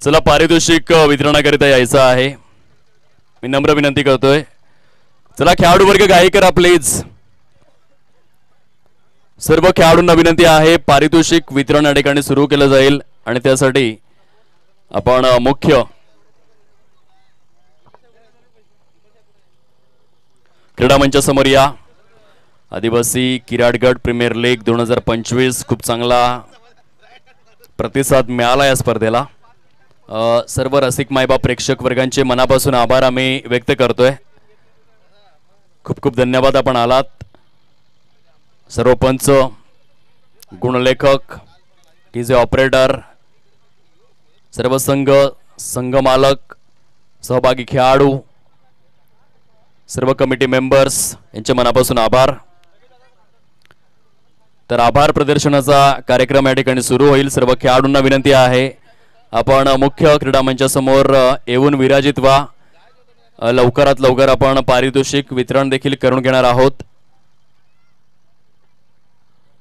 चला पारितोषिक वितरणाकरिता यायचं आहे, मी नम्र विनंती करतोय. चला खेळाडू वर्ग गायी करा प्लीज. सर्व खेळाडूंना विनंती आहे, पारितोषिक वितरण या ठिकाणी सुरू केलं जाईल आणि त्यासाठी आपण मुख्य क्रीडा मंचासमोर या. आदिवासी किराडगड प्रीमियर लीग 2025 खूप चांगला प्रतिसाद मिळाला या स्पर्धेला. सर्व रसिक मायबाप प्रेक्षक वर्गांचे मनापासून आभार आम्ही व्यक्त करतोय. खूप खूप धन्यवाद आपण आलात. सर्व पंच, गुणलेखक, डीजे ऑपरेटर, सर्व संघ मालक, सहभागी खेळाडू, सर्व कमिटी मेंबर्स यांचे मनापासून आभार. तर आभार प्रदर्शनाचा कार्यक्रम या ठिकाणी सुरू होईल. सर्व खेळाडूंना विनंती आहे, आपण मुख्य क्रीडा मंचासमोर येऊन विराजित व्हा. लवकरात लवकर आपण पारितोषिक वितरण देखील करून घेणार आहोत.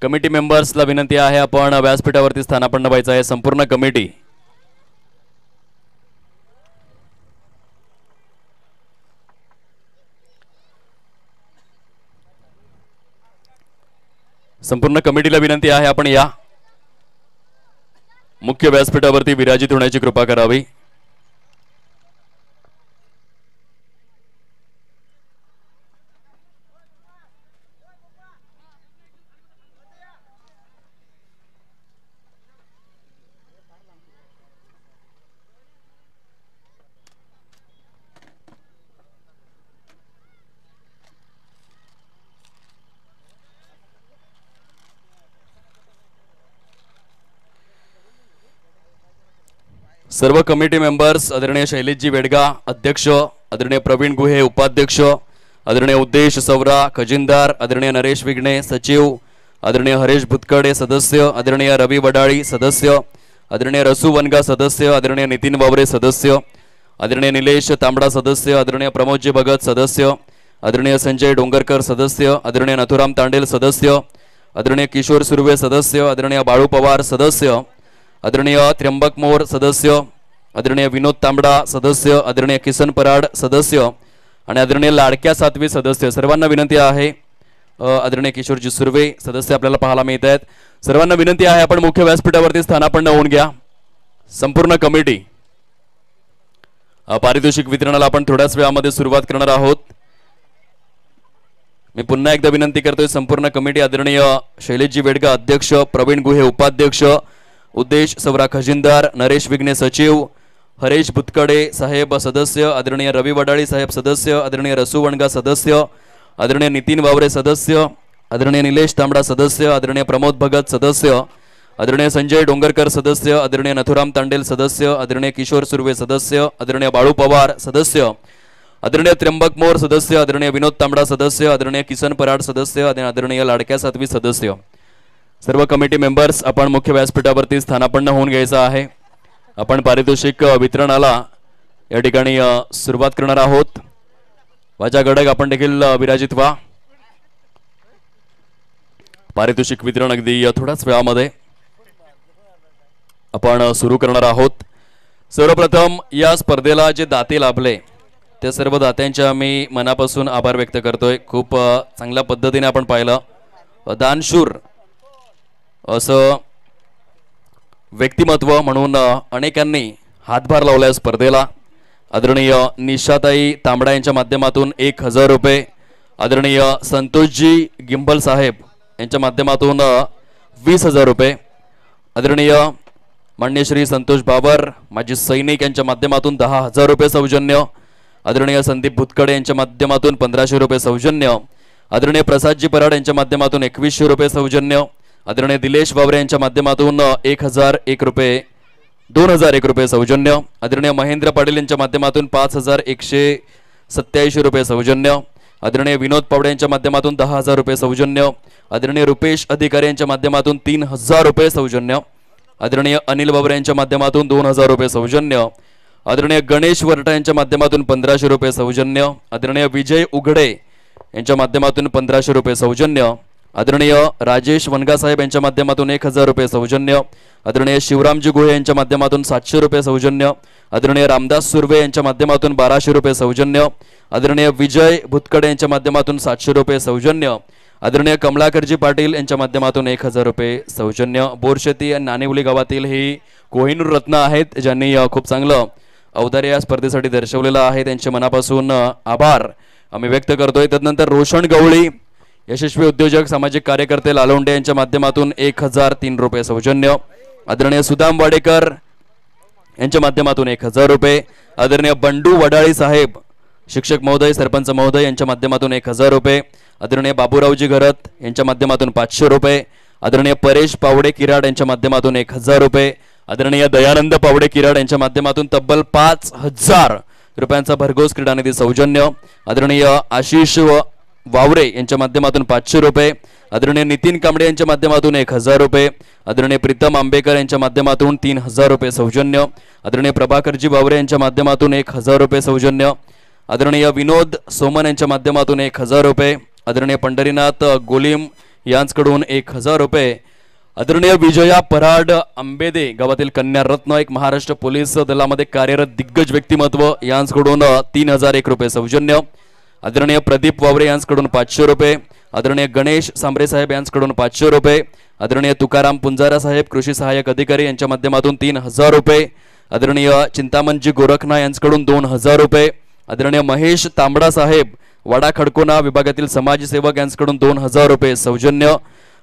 कमिटी मेंबर्सला विनंती आहे, आपण व्यासपीठावरती स्थानापन्न व्हायचं आहे. संपूर्ण कमिटी कमिटीला विनंती आहे, आपण या मुख्य व्यासपीठावरती विराजित होण्याची कृपा करावी. सर्व कमिटी मेंबर्स, आदरणीय शैलेशजी वेडगा अध्यक्ष, आदरणीय प्रवीण गुहे उपाध्यक्ष, आदरणीय उद्देश सवरा खजिनदार, आदरणीय नरेश विघ्ने सचिव, आदरणीय हरेश भुतकडे सदस्य, आदरणीय रवी वडाळी सदस्य, आदरणीय रसू वनगा सदस्य, आदरणीय नितीन वावरे सदस्य, आदरणीय निलेश तांबडा सदस्य, आदरणीय प्रमोदजी भगत सदस्य, आदरणीय संजय डोंगरकर सदस्य, आदरणीय नथुराम तांडेल सदस्य, आदरणीय किशोर सुर्वे सदस्य, आदरणीय बाळू पवार सदस्य, आदरणीय त्र्यंबक मोर सदस्य, आदरणीय विनोद तांबडा सदस्य, आदरणीय किसन पराड सदस्य आणि आदरणीय लाडक्या सातवी सदस्य. सर्वांना विनंती आहे, आदरणीय किशोरजी सुर्वे सदस्य आपल्याला पाहायला मिळत आहेत. सर्वांना विनंती आहे, आपण मुख्य व्यासपीठावरती स्थानापन्न होऊन घ्या. संपूर्ण कमिटी पारितोषिक वितरणाला आपण थोड्याच वेळामध्ये सुरुवात करणार आहोत. मी पुन्हा एकदा विनंती करतोय, संपूर्ण कमिटी, आदरणीय शैलेशजी वेडगा अध्यक्ष, प्रवीण गुहे उपाध्यक्ष, उद्देश सवरा खजिनदार, नरेश विघ्ने सचिव, हरेश भुतकडे साहेब सदस्य, आदरणीय रवी वडाळी साहेब सदस्य, आदरणीय रसू वणगा सदस्य, आदरणीय नितीन वावरे सदस्य, आदरणीय निलेश तांबडा सदस्य, आदरणीय प्रमोद भगत सदस्य, आदरणीय संजय डोंगरकर सदस्य, आदरणीय नथुराम तांडेल सदस्य, आदरणीय किशोर सुर्वे सदस्य, आदरणीय बाळू पवार सदस्य, आदरणीय त्र्यंबक मोर सदस्य, आदरणीय विनोद तांबडा सदस्य, आदरणीय किसन पराड सदस्य आणि आदरणीय लाडक्या सातवी सदस्य. सर्व कमिटी मेंबर्स, आपण मुख्य व्यासपीठावरती स्थानापन्न होऊन घ्यायचं आहे. आपण पारितोषिक वितरणाला या ठिकाणी सुरुवात करणार आहोत. वाजा गडक आपण देखील विराजित व्हा. पारितोषिक वितरण अगदी थोड्याच वेळामध्ये आपण सुरू करणार आहोत. सर्वप्रथम या स्पर्धेला जे दाते लाभले त्या सर्व दात्यांचे आम्ही मनापासून आभार व्यक्त करतोय. खूप चांगल्या पद्धतीने आपण पाहिलं, दानशूर असं व्यक्तिमत्व म्हणून अनेकांनी हातभार लावला स्पर्धेला. आदरणीय निशाताई तांबडा यांच्या माध्यमातून 1000 रुपये, आदरणीय संतोषजी गिंबल साहेब यांच्या माध्यमातून 20,000 रुपये, आदरणीय मान्य श्री संतोष बाबर माजी सैनिक यांच्या माध्यमातून 10,000 रुपये सौजन्य, आदरणीय संदीप भुतकडे यांच्या माध्यमातून 1500 रुपये सौजन्य, आदरणीय प्रसादजी पराड यांच्या माध्यमातून 2100 रुपये सौजन्य, आदरणीय दिलेश वावरे यांच्या माध्यमातून 1001 रुपये 2001 रुपये सौजन्य, आदरणीय महेंद्र पाटील यांच्या माध्यमातून 5187 रुपये सौजन्य, आदरणीय विनोद पावडे यांच्या माध्यमातून 10,000 रुपये सौजन्य, आदरणीय रुपेश अधिकारी यांच्या माध्यमातून 3,000 रुपये सौजन्य, आदरणीय अनिल बाबरे यांच्या माध्यमातून 2,000 रुपये सौजन्य, आदरणीय गणेश वरटा यांच्या माध्यमातून 1500 रुपये सौजन्य, आदरणीय विजय उघडे यांच्या माध्यमातून 1500 रुपये सौजन्य, आदरणीय राजेश वनगासाहेब यांच्या माध्यमातून 1000 रुपये सौजन्य, आदरणीय शिवरामजी गुहे यांच्या माध्यमातून 700 रुपये सौजन्य, आदरणीय रामदास सुर्वे यांच्या माध्यमातून 1200 रुपये सौजन्य, आदरणीय विजय भुतकडे यांच्या माध्यमातून 700 रुपये सौजन्य, आदरणीय कमलाकरजी पाटील यांच्या माध्यमातून 1000 रुपये सौजन्य. बोरशेती आणि नाणेवली गावातील ही कोहिनूर रत्न आहेत ज्यांनी खूप चांगलं औदार्य या स्पर्धेसाठी दर्शवलेलं आहे. त्यांचे मनापासून आभार आम्ही व्यक्त करतोय. तदनंतर रोशन गवळी यशस्वी उद्योजक सामाजिक कार्यकर्ते लालोंडे यांच्या माध्यमातून 1003 रुपये सौजन्य, आदरणीय सुदाम वाडेकर यांच्या माध्यमातून 1000 रुपये, आदरणीय बंडू वडाळी साहेब शिक्षक महोदय सरपंच महोदय यांच्या माध्यमातून 1000 रुपये, आदरणीय बाबूरावजी घरत यांच्या माध्यमातून 500 रुपये, आदरणीय परेश पावडे किराड यांच्या माध्यमातून 1000 रुपये, आदरणीय दयानंद पावडे किराड यांच्या माध्यमातून तब्बल 5000 रुपयांचा भरघोस क्रीडा निधी सौजन्य, आदरणीय आशिष वावरे यांच्या माध्यमातून 500 रुपये, आदरणीय नितीन कांबळे यांच्या माध्यमातून 1000 रुपये, आदरणीय प्रीतम आंबेकर यांच्या माध्यमातून 3000 रुपये सौजन्य, आदरणीय प्रभाकरजी वावरे यांच्या माध्यमातून 1000 रुपये सौजन्य, आदरणीय विनोद सोमन यांच्या माध्यमातून 1000 रुपये, आदरणीय पंढरीनाथ गोलीम यांच्याकडून 1000 रुपये, आदरणीय विजया पराड आंबेदे गावातील कन्या रत्न एक महाराष्ट्र पोलीस दलामध्ये कार्यरत दिग्गज व्यक्तिमत्व यांच्याकडून 3001 रुपये सौजन्य, आदरणीय प्रदीप वावरे यांच्याकडून 500 रुपये, आदरणीय गणेश सांबरे साहेब यांच्याकडून 500 रुपये, आदरणीय तुकाराम पुंजारा साहेब कृषी सहाय्यक अधिकारी यांच्या माध्यमातून 3000 रुपये, आदरणीय चिंतामणजी गोरखना यांच्याकडून 2000 रुपये, आदरणीय महेश तांबडा साहेब वाडा खडकोना विभागातील समाजसेवक यांच्याकडून 2000 रुपये सौजन्य,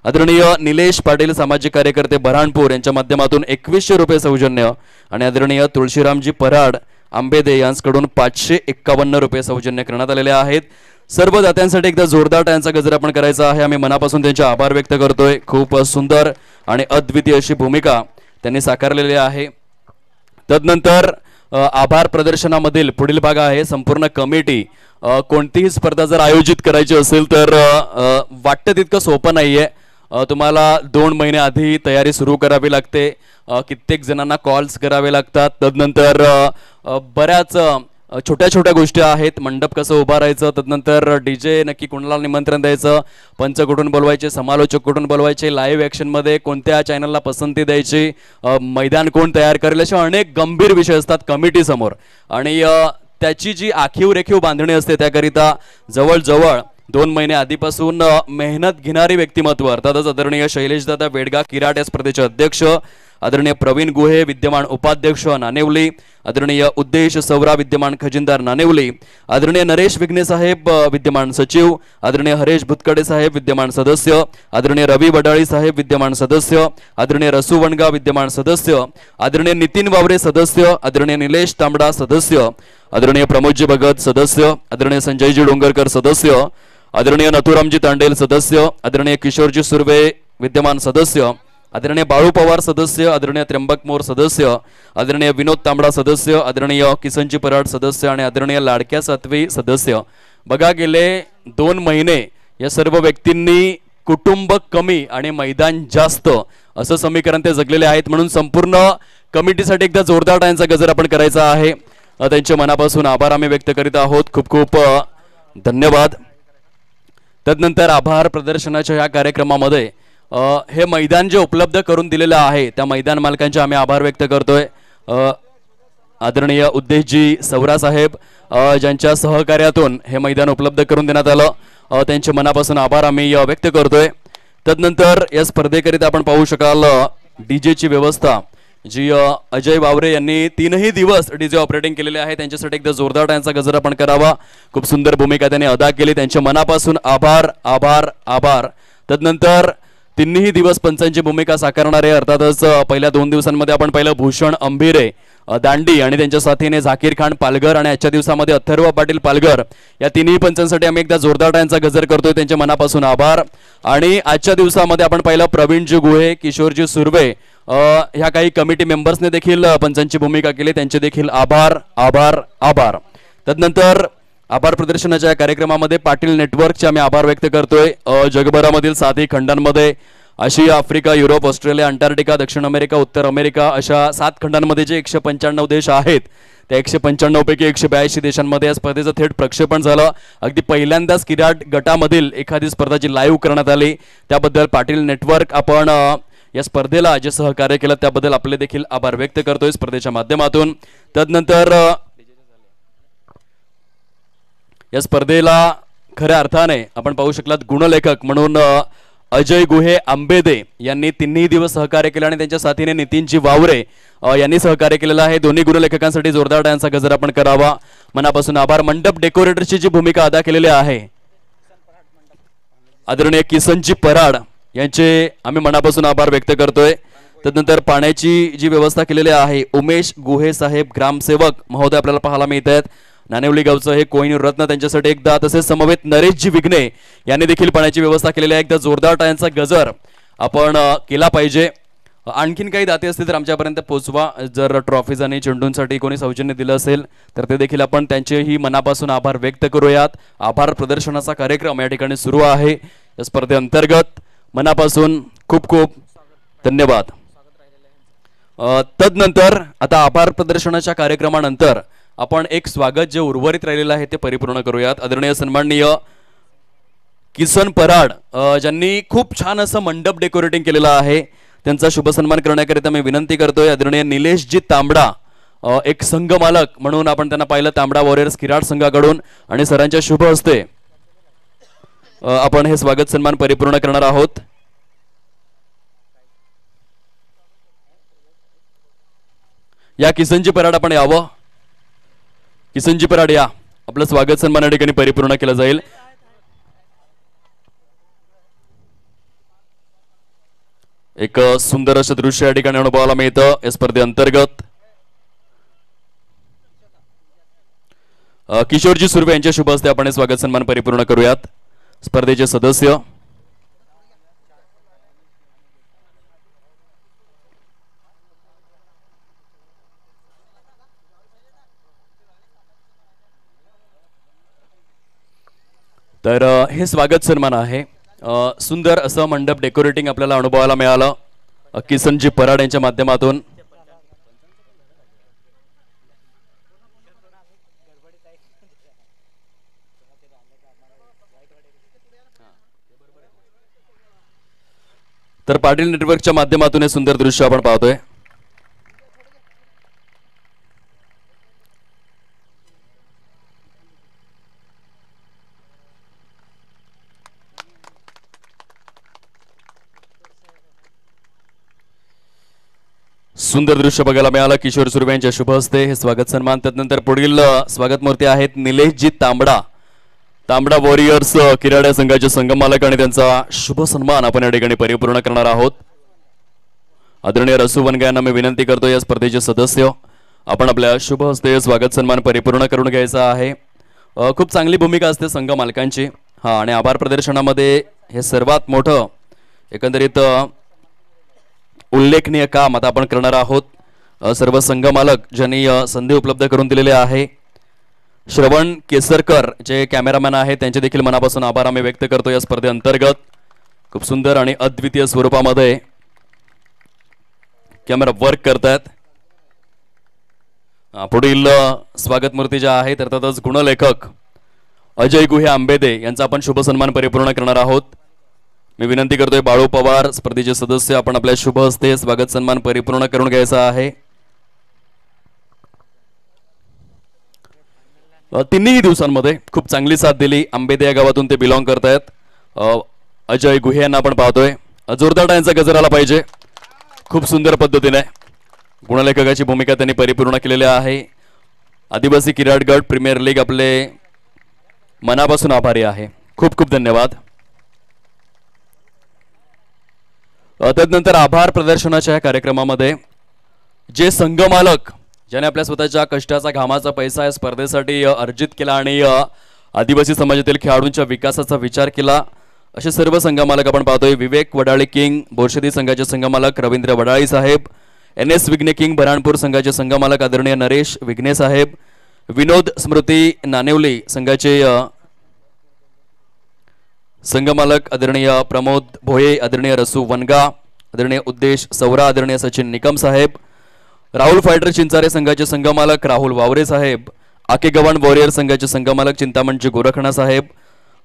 आदरणीय निलेश पाटील सामाजिक कार्यकर्ते बऱ्हाणपूर यांच्या माध्यमातून 2100 रुपये सौजन्य आणि आदरणीय तुळशीरामजी पराड आंबेदे यांच्याकडून 551 रुपये सौजन्य करण्यात आलेले आहेत. सर्व दात्यांसाठी एकदा जोरदार टाळ्यांचा गजर आपण करायचा आहे. आम्ही मनापासून त्यांचे आभार व्यक्त करतोय. खूप सुंदर आणि अद्वितीय अशी भूमिका त्यांनी साकारलेली आहे. तदनंतर आभार प्रदर्शनामधील पुढील भाग आहे संपूर्ण कमिटी. कोणतीही स्पर्धा जर आयोजित करायची असेल तर वाटतं तितकं सोपं नाहीये. तुम्हाला 2 महिने आधी तयारी सुरू करावी लागते. कित्येक जणांना कॉल्स करावे लागतात. तदनंतर बऱ्याच छोट्या छोट्या गोष्टी आहेत. मंडप कसं उभा राहायचं, तदनंतर डीजे नक्की कोणाला निमंत्रण द्यायचं, पंच कुठून बोलवायचे, समालोचक कुठून बोलवायचे, लाईव्ह ॲक्शनमध्ये कोणत्या चॅनलला पसंती द्यायची, मैदान कोण तयार करेल, असे अनेक गंभीर विषय असतात कमिटीसमोर. आणि त्याची जी आखीव रेखीव बांधणी असते त्याकरिता जवळजवळ 2 महिने आधीपासून मेहनत घेणारी व्यक्तिमत्व अर्थातच आदरणीय शैलेशदादा वेडगा किराट या स्पर्धेचे अध्यक्ष, आदरणीय प्रवीण गुहे विद्यमान उपाध्यक्ष नाणेवली, आदरणीय उद्देश सवरा विद्यमान खजिनदार नाणेवली, आदरणीय नरेश विघ्ने साहेब विद्यमान सचिव, आदरणीय हरेश भुतकडे साहेब विद्यमान सदस्य, आदरणीय रवी वडाळी साहेब विद्यमान सदस्य, आदरणीय रसू वणगा विद्यमान सदस्य, आदरणीय नितीन वावरे सदस्य, आदरणीय निलेश तांबडा सदस्य, आदरणीय प्रमोदजी भगत सदस्य, आदरणीय संजयजी डोंगरकर सदस्य, आदरणीय नथुरामजी तांडेल सदस्य, आदरणीय किशोरजी सुर्वे विद्यमान सदस्य, आदरणीय बाळू पवार सदस्य, आदरणीय त्र्यंबक मोर सदस्य, आदरणीय विनोद तांबडा सदस्य, आदरणीय किसनजी पराड सदस्य आणि आदरणीय लाडक्या सातवी सदस्य. बघा गेले 2 महिने या सर्व व्यक्तींनी कुटुंब कमी आणि मैदान जास्त असं समीकरण ते जगलेले आहेत. म्हणून संपूर्ण कमिटीसाठी एकदा जोरदार टाळ्यांचा गजर आपण करायचा आहे. त्यांच्या मनापासून आभार आम्ही व्यक्त करीत आहोत. खूप खूप धन्यवाद. तदनंतर आभार प्रदर्शनाच्या या कार्यक्रमामध्ये हे मैदान जे उपलब्ध करून दिलेलं आहे त्या मैदान मालकांचे आम्ही आभार व्यक्त करतोय. आदरणीय उद्देशजी सवरा साहेब ज्यांच्या सहकार्यातून हे मैदान उपलब्ध करून देण्यात आलं, त्यांचे मनापासून आभार आम्ही व्यक्त करतोय. तदनंतर या स्पर्धेकरिता आपण पाहू शकाल डीजेची व्यवस्था जी अजय वावरे यांनी 3ही दिवस डीजे ऑपरेटिंग केलेले आहे. त्यांच्यासाठी एकदा जोरदार टाळ्यांचा गजर आपण करावा. खूप सुंदर भूमिका त्यांनी अदा केली. त्यांच्या मनापासून आभार आभार आभार. तदनंतर 3ही दिवस पंचांची भूमिका साकारणारे अर्थातच पहिल्या 2 दिवसांमध्ये आपण पाहिलं भूषण अंभिरे दांडी आणि त्यांच्या साथीने झाकीर खान पालघर आणि आजच्या दिवसामध्ये अथर्व पाटील पालघर या 3ही पंचांसाठी आम्ही एकदा जोरदार टाळ्यांचा गजर करतोय. त्यांच्या मनापासून आभार. आणि आजच्या दिवसामध्ये आपण पाहिलं प्रवीणजी गुहे किशोरजी सुर्वे ह्या काही कमिटी मेंबर्सने देखील पंचांची भूमिका केली. त्यांचे देखील आभार आभार आभार. तदनंतर आभार प्रदर्शनाच्या कार्यक्रमामध्ये पाटील नेटवर्कचे आम्ही आभार व्यक्त करतोय. जगभरामधील 7ही खंडांमध्ये आशिया, आफ्रिका, युरोप, ऑस्ट्रेलिया, अंटार्क्टिका, दक्षिण अमेरिका, उत्तर अमेरिका अशा 7 खंडांमध्ये जे 195 देश आहेत त्या 195 पैकी 182 देशांमध्ये या स्पर्धेचं थेट प्रक्षेपण झालं. अगदी पहिल्यांदाच किराट गटामधील एखादी स्पर्धा जी लाईव्ह करण्यात आली त्याबद्दल पाटील नेटवर्क आपण या स्पर्धेला जे सहकार्य केलं त्याबद्दल आपले देखील आभार व्यक्त करतोय स्पर्धेच्या माध्यमातून. तदनंतर या स्पर्धेला खऱ्या अर्थाने आपण पाहू शकलात गुणलेखक म्हणून अजय गुहे आंबेदे यांनी 3 दिवस सहकार्य केलं आणि त्यांच्या साथीने नितीनजी वावरे यांनी सहकार्य केलेलं आहे. दोन्ही गुणलेखकांसाठी जोरदार टाळ्यांचा गजर आपण करावा. मनापासून आभार. मंडप डेकोरेटरची जी भूमिका अदा केलेली आहे आदरणीय किसनजी पराड यांचे आम्ही मनापासून आभार व्यक्त करतोय. तदनंतर पाण्याची जी व्यवस्था केलेली आहे उमेश गुहे साहेब ग्रामसेवक महोदय आपल्याला पाहायला मिळत आहेत. नानेवली गावचं हे कोहिनूर रत्न त्यांच्यासाठी एकदा, तसेच समवेत नरेशजी विघ्ने यांनी देखील पाण्याची व्यवस्था केलेली आहे. एकदा जोरदार टाळ्यांचा गजर आपण केला पाहिजे. आणखीन काही दाते असतील तर आमच्यापर्यंत पोहोचवा. जर ट्रॉफीज आणि चेंडूंसाठी कोणी सौजन्य दिलं असेल तर ते देखील आपण त्यांचेही मनापासून आभार व्यक्त करूयात. आभार प्रदर्शनाचा कार्यक्रम या ठिकाणी सुरू आहे. या स्पर्धेअंतर्गत मनापासून खूप खूप धन्यवाद. तदनंतर आता आभार प्रदर्शनाच्या कार्यक्रमानंतर आपण एक स्वागत जे उर्वरित राहिलेलं आहे ते परिपूर्ण करूयात. आदरणीय सन्माननीय किसन पराड ज्यांनी खूप छान असं मंडप डेकोरेटिंग केलेलं आहे त्यांचा शुभ सन्मान करण्याकरिता मी विनंती करतोय. आदरणीय निलेशजी तांबडा एक संघ मालक म्हणून आपण त्यांना पाहिलं तांबडा वॉरियर्स किराड संघाकडून आणि सरांच्या शुभ हस्ते आपण हे स्वागत सन्मान परिपूर्ण करणार आहोत. या किसनजी पराड आपण यावं. किसनजी पराड या. आपलं स्वागत सन्मान या ठिकाणी परिपूर्ण केलं जाईल. एक सुंदर असं दृश्य या ठिकाणी अनुभवायला मिळतं या स्पर्धेअंतर्गत. किशोरजी सुर्वे यांच्या शुभ हस्ते आपण स्वागत सन्मान परिपूर्ण करूयात. स्पर्धेचे सदस्य तर हे स्वागत सन्मान आहे. सुंदर असं मंडप डेकोरेटिंग आपल्याला अनुभवायला मिळालं किसनजी पराड यांच्या माध्यमातून. तर पाटील नेटवर्कच्या माध्यमातून हे सुंदर दृश्य आपण पाहतोय. सुंदर दृश्य बघायला मिळालं किशोर सुर्वे यांच्या शुभ हस्ते हे स्वागत सन्मान. त्यानंतर पुढील स्वागत मूर्ती आहेत निलेशजी तांबडा, तांबडा वॉरियर्स किराडा संघाचे संघमालक आणि त्यांचा शुभ सन्मान आपण या ठिकाणी परिपूर्ण करणार आहोत. आदरणीय रसू वनगा यांना मी विनंती करतो या स्पर्धेचे सदस्य आपण आपल्या शुभ हस्ते स्वागत सन्मान परिपूर्ण करून घ्यायचा आहे. खूप चांगली भूमिका असते संघ मालकांची. आणि आभार प्रदर्शनामध्ये हे सर्वात मोठं एकंदरीत उल्लेखनीय काम आता आपण करणार आहोत. सर्व संघ मालक ज्यांनी संधी उपलब्ध करून दिलेले आहे. श्रवण केसरकर जे कॅमेरामॅन आहेत त्यांचे देखील मनापासून आभार आम्ही व्यक्त करतो. या स्पर्धेअंतर्गत खूप सुंदर आणि अद्वितीय स्वरूपामध्ये कॅमेरा वर्क करतात. पुढील स्वागत मूर्ती ज्या आहेत अर्थातच गुणलेखक अजय गुहे आंबेदे यांचा आपण शुभ सन्मान परिपूर्ण करणार आहोत. मी विनंती करतोय बाळू पवार स्पर्धेचे सदस्य आपण आपल्या शुभ हस्ते स्वागत सन्मान परिपूर्ण करून घ्यायचा आहे. तिन्ही दिवसांमध्ये खूप चांगली साथ दिली. आंबेदे या गावातून ते बिलॉंग करतायत. अजय गुहे यांना आपण पाहतोय. जोरदार टाळ्यांचा गजर आला पाहिजे. खूप सुंदर पद्धतीने गुणलेखकाची भूमिका त्यांनी परिपूर्ण केलेली आहे. आदिवासी किराड गट प्रीमियर लीग आपले मनापासून आभारी आहे. खूप खूप धन्यवाद. तदनंतर आभार प्रदर्शनाच्या कार्यक्रमामध्ये जे संघ मालक ज्याने आपल्या स्वतःच्या कष्टाचा घामाचा पैसा या स्पर्धेसाठी अर्जित केला आणि आदिवासी समाजातील खेळाडूंच्या विकासाचा विचार केला असे सर्व संघ मालक आपण पाहतोय. विवेक वडाळी किंग बोरशेदी संघाचे संघ मालक रवींद्र वडाळी साहेब, NS विघ्ने किंग बऱ्हाणपूर संघाचे संघ मालक आदरणीय नरेश विघ्ने साहेब, विनोद स्मृती नानेवली संघाचे संघमालक आदरणीय प्रमोद भोये, आदरणीय रसू वनगा, आदरणीय उद्देश सौरा, आदरणीय सचिन निकम साहेब, राहुल फायटर चिंचारे संघाचे संघमालक राहुल वावरे साहेब, आके गव्हाण वॉरियर संघाचे संघमालक चिंतामणजी गोरखणा साहेब,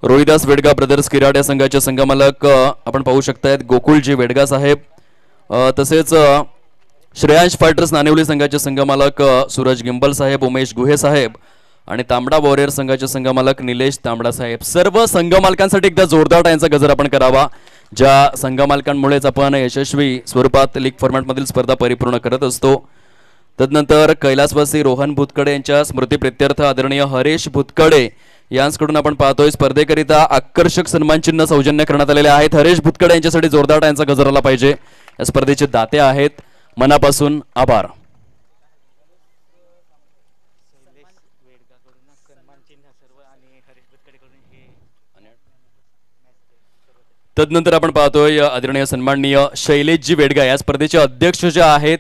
रोहिदास वेडगा ब्रदर्स किराड या संघाचे संघमालक आपण पाहू शकतायत गोकुळजी वेडगा साहेब, तसेच श्रेयांश फायटर्स नानिवली संघाचे संघमालक सूरज गिंबल साहेब, उमेश गुहे साहेब आणि तांबडा वॉरियर संघाचे संघमालक निलेश तांबडा साहेब. सर्व संघमालकांसाठी एकदा जोरदार टाळ्यांचा गजर आपण करावा, ज्या संघमालकांमुळेच आपण यशस्वी स्वरूपात लीग फॉर्मॅटमधील स्पर्धा परिपूर्ण करत असतो. तदनंतर कैलासवासी रोहन भुतकडे यांच्या स्मृतीप्रित्यर्थ आदरणीय हरेश भुतकडे यांच्याकडून आपण पाहतोय स्पर्धेकरिता आकर्षक सन्मान चिन्ह सौजन्य करण्यात आलेले आहेत. हरेश भुतकडे यांच्यासाठी जोरदार टाळ्यांचा गजर आला पाहिजे. या स्पर्धेचे दाते आहेत, मनापासून आभार. तदनंतर आपण पाहतोय आदरणीय सन्माननीय शैलेशजी वेडगा या स्पर्धेचे अध्यक्ष जे आहेत,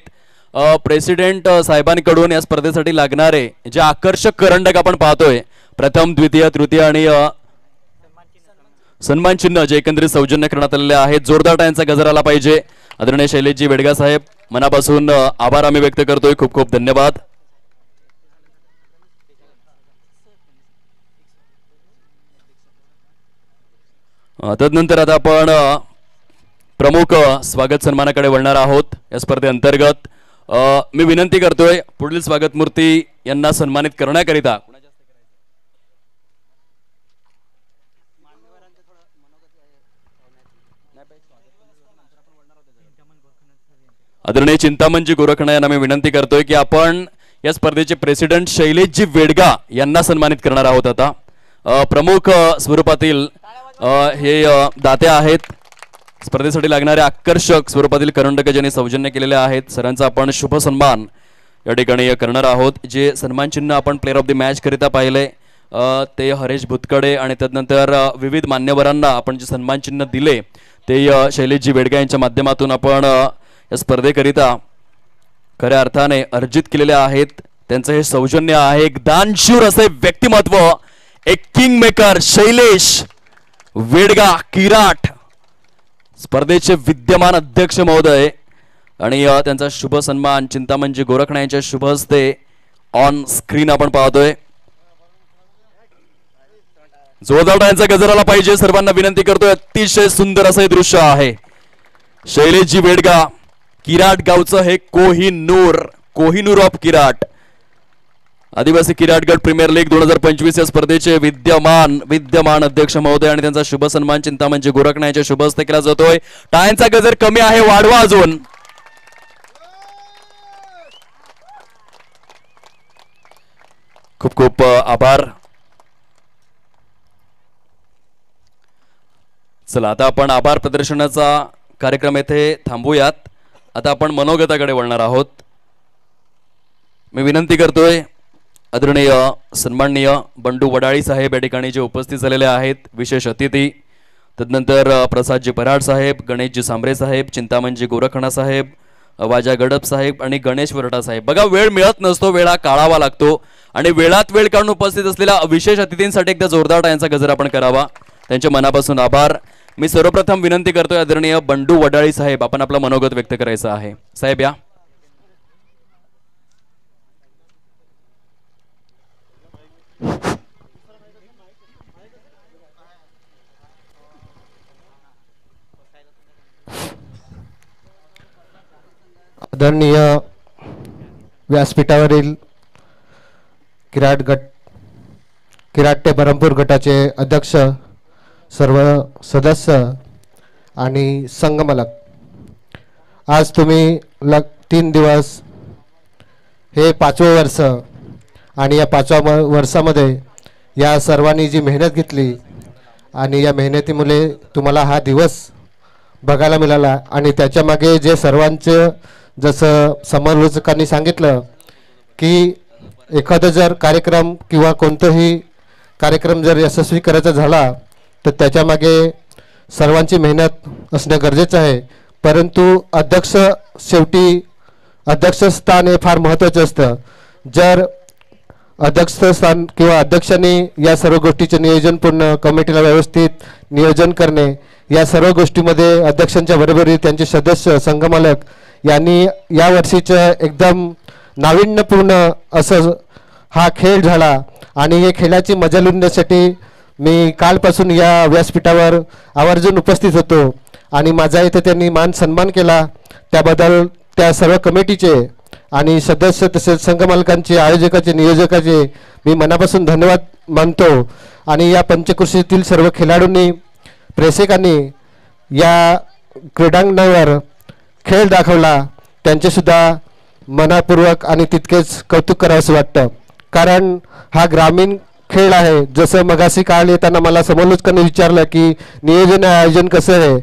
प्रेसिडेंट साहेबांकडून या स्पर्धेसाठी लागणारे जे आकर्षक करंडक आपण पाहतोय, प्रथम द्वितीय तृतीय आणि सन्मान चिन्ह जे एकंदरीत सौजन्य करण्यात आलेले आहेत. जोरदार टाळ्यांचा गजर आला पाहिजे. आदरणीय शैलेशजी वेडगा साहेब, मनापासून आभार आम्ही व्यक्त करतोय. खूप खूप धन्यवाद. तदनंतर आता आपण प्रमुख स्वागत सन्मानाकडे वळणार आहोत. या स्पर्धेअंतर्गत मी विनंती करतोय पुढील स्वागत मूर्ती यांना सन्मानित करण्याकरिता आदरणीय चिंतामणजी गोरखणा यांना मी विनंती करतोय की आपण या स्पर्धेचे प्रेसिडेंट शैलेशजी वेडगा यांना सन्मानित करणार आहोत. आता प्रमुख स्वरूपातील हे दाते आहेत, स्पर्धेसाठी लागणारे आकर्षक स्वरूपातील करंडक ज्यांनी सौजन्य केलेले आहेत, सरांचा आपण शुभ सन्मान या ठिकाणी करणार आहोत. जे सन्मान चिन्ह आपण प्लेअर ऑफ द मॅच करिता पाहिले ते हरेश भुतकडे आणि त्यानंतर विविध मान्यवरांना आपण जे सन्मान चिन्ह दिले ते शैलेशजी वेडगा यांच्या माध्यमातून आपण या स्पर्धेकरिता खऱ्या अर्थाने अर्जित केलेले आहेत. त्यांचं हे सौजन्य आहे. एक दानशूर असे व्यक्तिमत्व, एक किंग मेकर शैलेश वेडगा किराट, स्पर्धेचे विद्यमान अध्यक्ष महोदय आणि त्यांचा शुभ सन्मान चिंतामणजी गोरखणा यांच्या शुभ हस्ते ऑन स्क्रीन आपण पाहतोय. जोरदार टाळ्यांचा गजर आला पाहिजे. सर्वांना विनंती करतोय. अतिशय सुंदर असं हे दृश्य आहे. शैलेशजी वेडगा, किराट गावचं हे कोहिनूर ऑफ किराट, आदिवासी किराट गट प्रीमियर लीग 2025 या स्पर्धेचे विद्यमान अध्यक्ष महोदय आणि त्यांचा शुभ सन्मान चिंतामणजी गोरखणा यांच्या शुभ हस्ते केला जातोय. टाळ्यांचा गजर कमी आहे, वाढवा अजून. खूप खूप आभार. चला आता आपण आभार प्रदर्शनाचा कार्यक्रम येथे थांबूयात. आता आपण मनोगताकडे वळणार आहोत. मी विनंती करतोय आदरणीय सन्माननीय बंडू वडाळी साहेब या ठिकाणी जे उपस्थित झालेले आहेत, विशेष अतिथी, तदनंतर प्रसादजी पराड साहेब, गणेशजी सांबरे साहेब, चिंतामणजी गोरखणा साहेब, वाजा गडप साहेब आणि गणेश वरटा साहेब. बघा, वेळ मिळत नसतो, वेळा काढावा लागतो आणि वेळात वेळ काढून उपस्थित असलेल्या विशेष अतिथींसाठी एकदा जोरदार टाळ्यांचा गजर आपण करावा. त्यांच्या मनापासून आभार. मी सर्वप्रथम विनंती करतोय आदरणीय बंडू वडाळी साहेब, आपण आपलं मनोगत व्यक्त करायचं आहे. साहेब या. आदरणीय व्यासपीठावरील किराटे परमपूर गटाचे अध्यक्ष, सर्व सदस्य आणि संघमालक, आज तुम्ही 3 दिवस हे 5वं वर्ष आणि या 5व्या वर्षामध्ये या सर्वांनी जी मेहनत घेतली आणि या मेहनतीमुळे तुम्हाला हा दिवस बघायला मिळाला आणि त्याच्या मागे जे सर्वांचं, जसं समालोचकांनी सांगितलं की एखादा जर कार्यक्रम किंवा कोणताही कार्यक्रम जर यशस्वी करायचा झाला तर त्याच्या मागे सर्वांची मेहनत असणं गरजेचं आहे. परंतु शेवटी अध्यक्षस्थान हे फार महत्त्वाचं असतं. जर अध्यक्षस्थान किंवा अध्यक्षांनी या सर्व गोष्टीचे नियोजन पूर्ण कमिटीला व्यवस्थित नियोजन करणे, या सर्व गोष्टीमध्ये अध्यक्षांच्या बरोबरी त्यांचे सदस्य संघमालक यांनी या वर्षीचं एकदम नाविन्यपूर्ण असं हा खेळ झाला आणि हे खेळाची मजा लुटण्यासाठी मी कालपासून या व्यासपीठावर आवर्जून उपस्थित होतो आणि माझा इथे त्यांनी मान सन्मान केला, त्याबद्दल त्या सर्व कमिटीचे आणि सदस्य तसेच संघमालकांचे, आयोजकाचे, नियोजकाचे मी मनापासून धन्यवाद मानतो. आणि या पंचक्रोशीतील सर्व खेळाडूंनी, प्रेक्षकांनी या क्रीडांगणावर खेळ दाखवला, त्यांचेसुद्धा मनापूर्वक आणि तितकेच कौतुक करावंसं वाटतं. कारण हा ग्रामीण खेळ आहे. जसं मगाशी काळ येताना मला समालोचकांनी विचारलं की नियोजन आयोजन कसं आहे,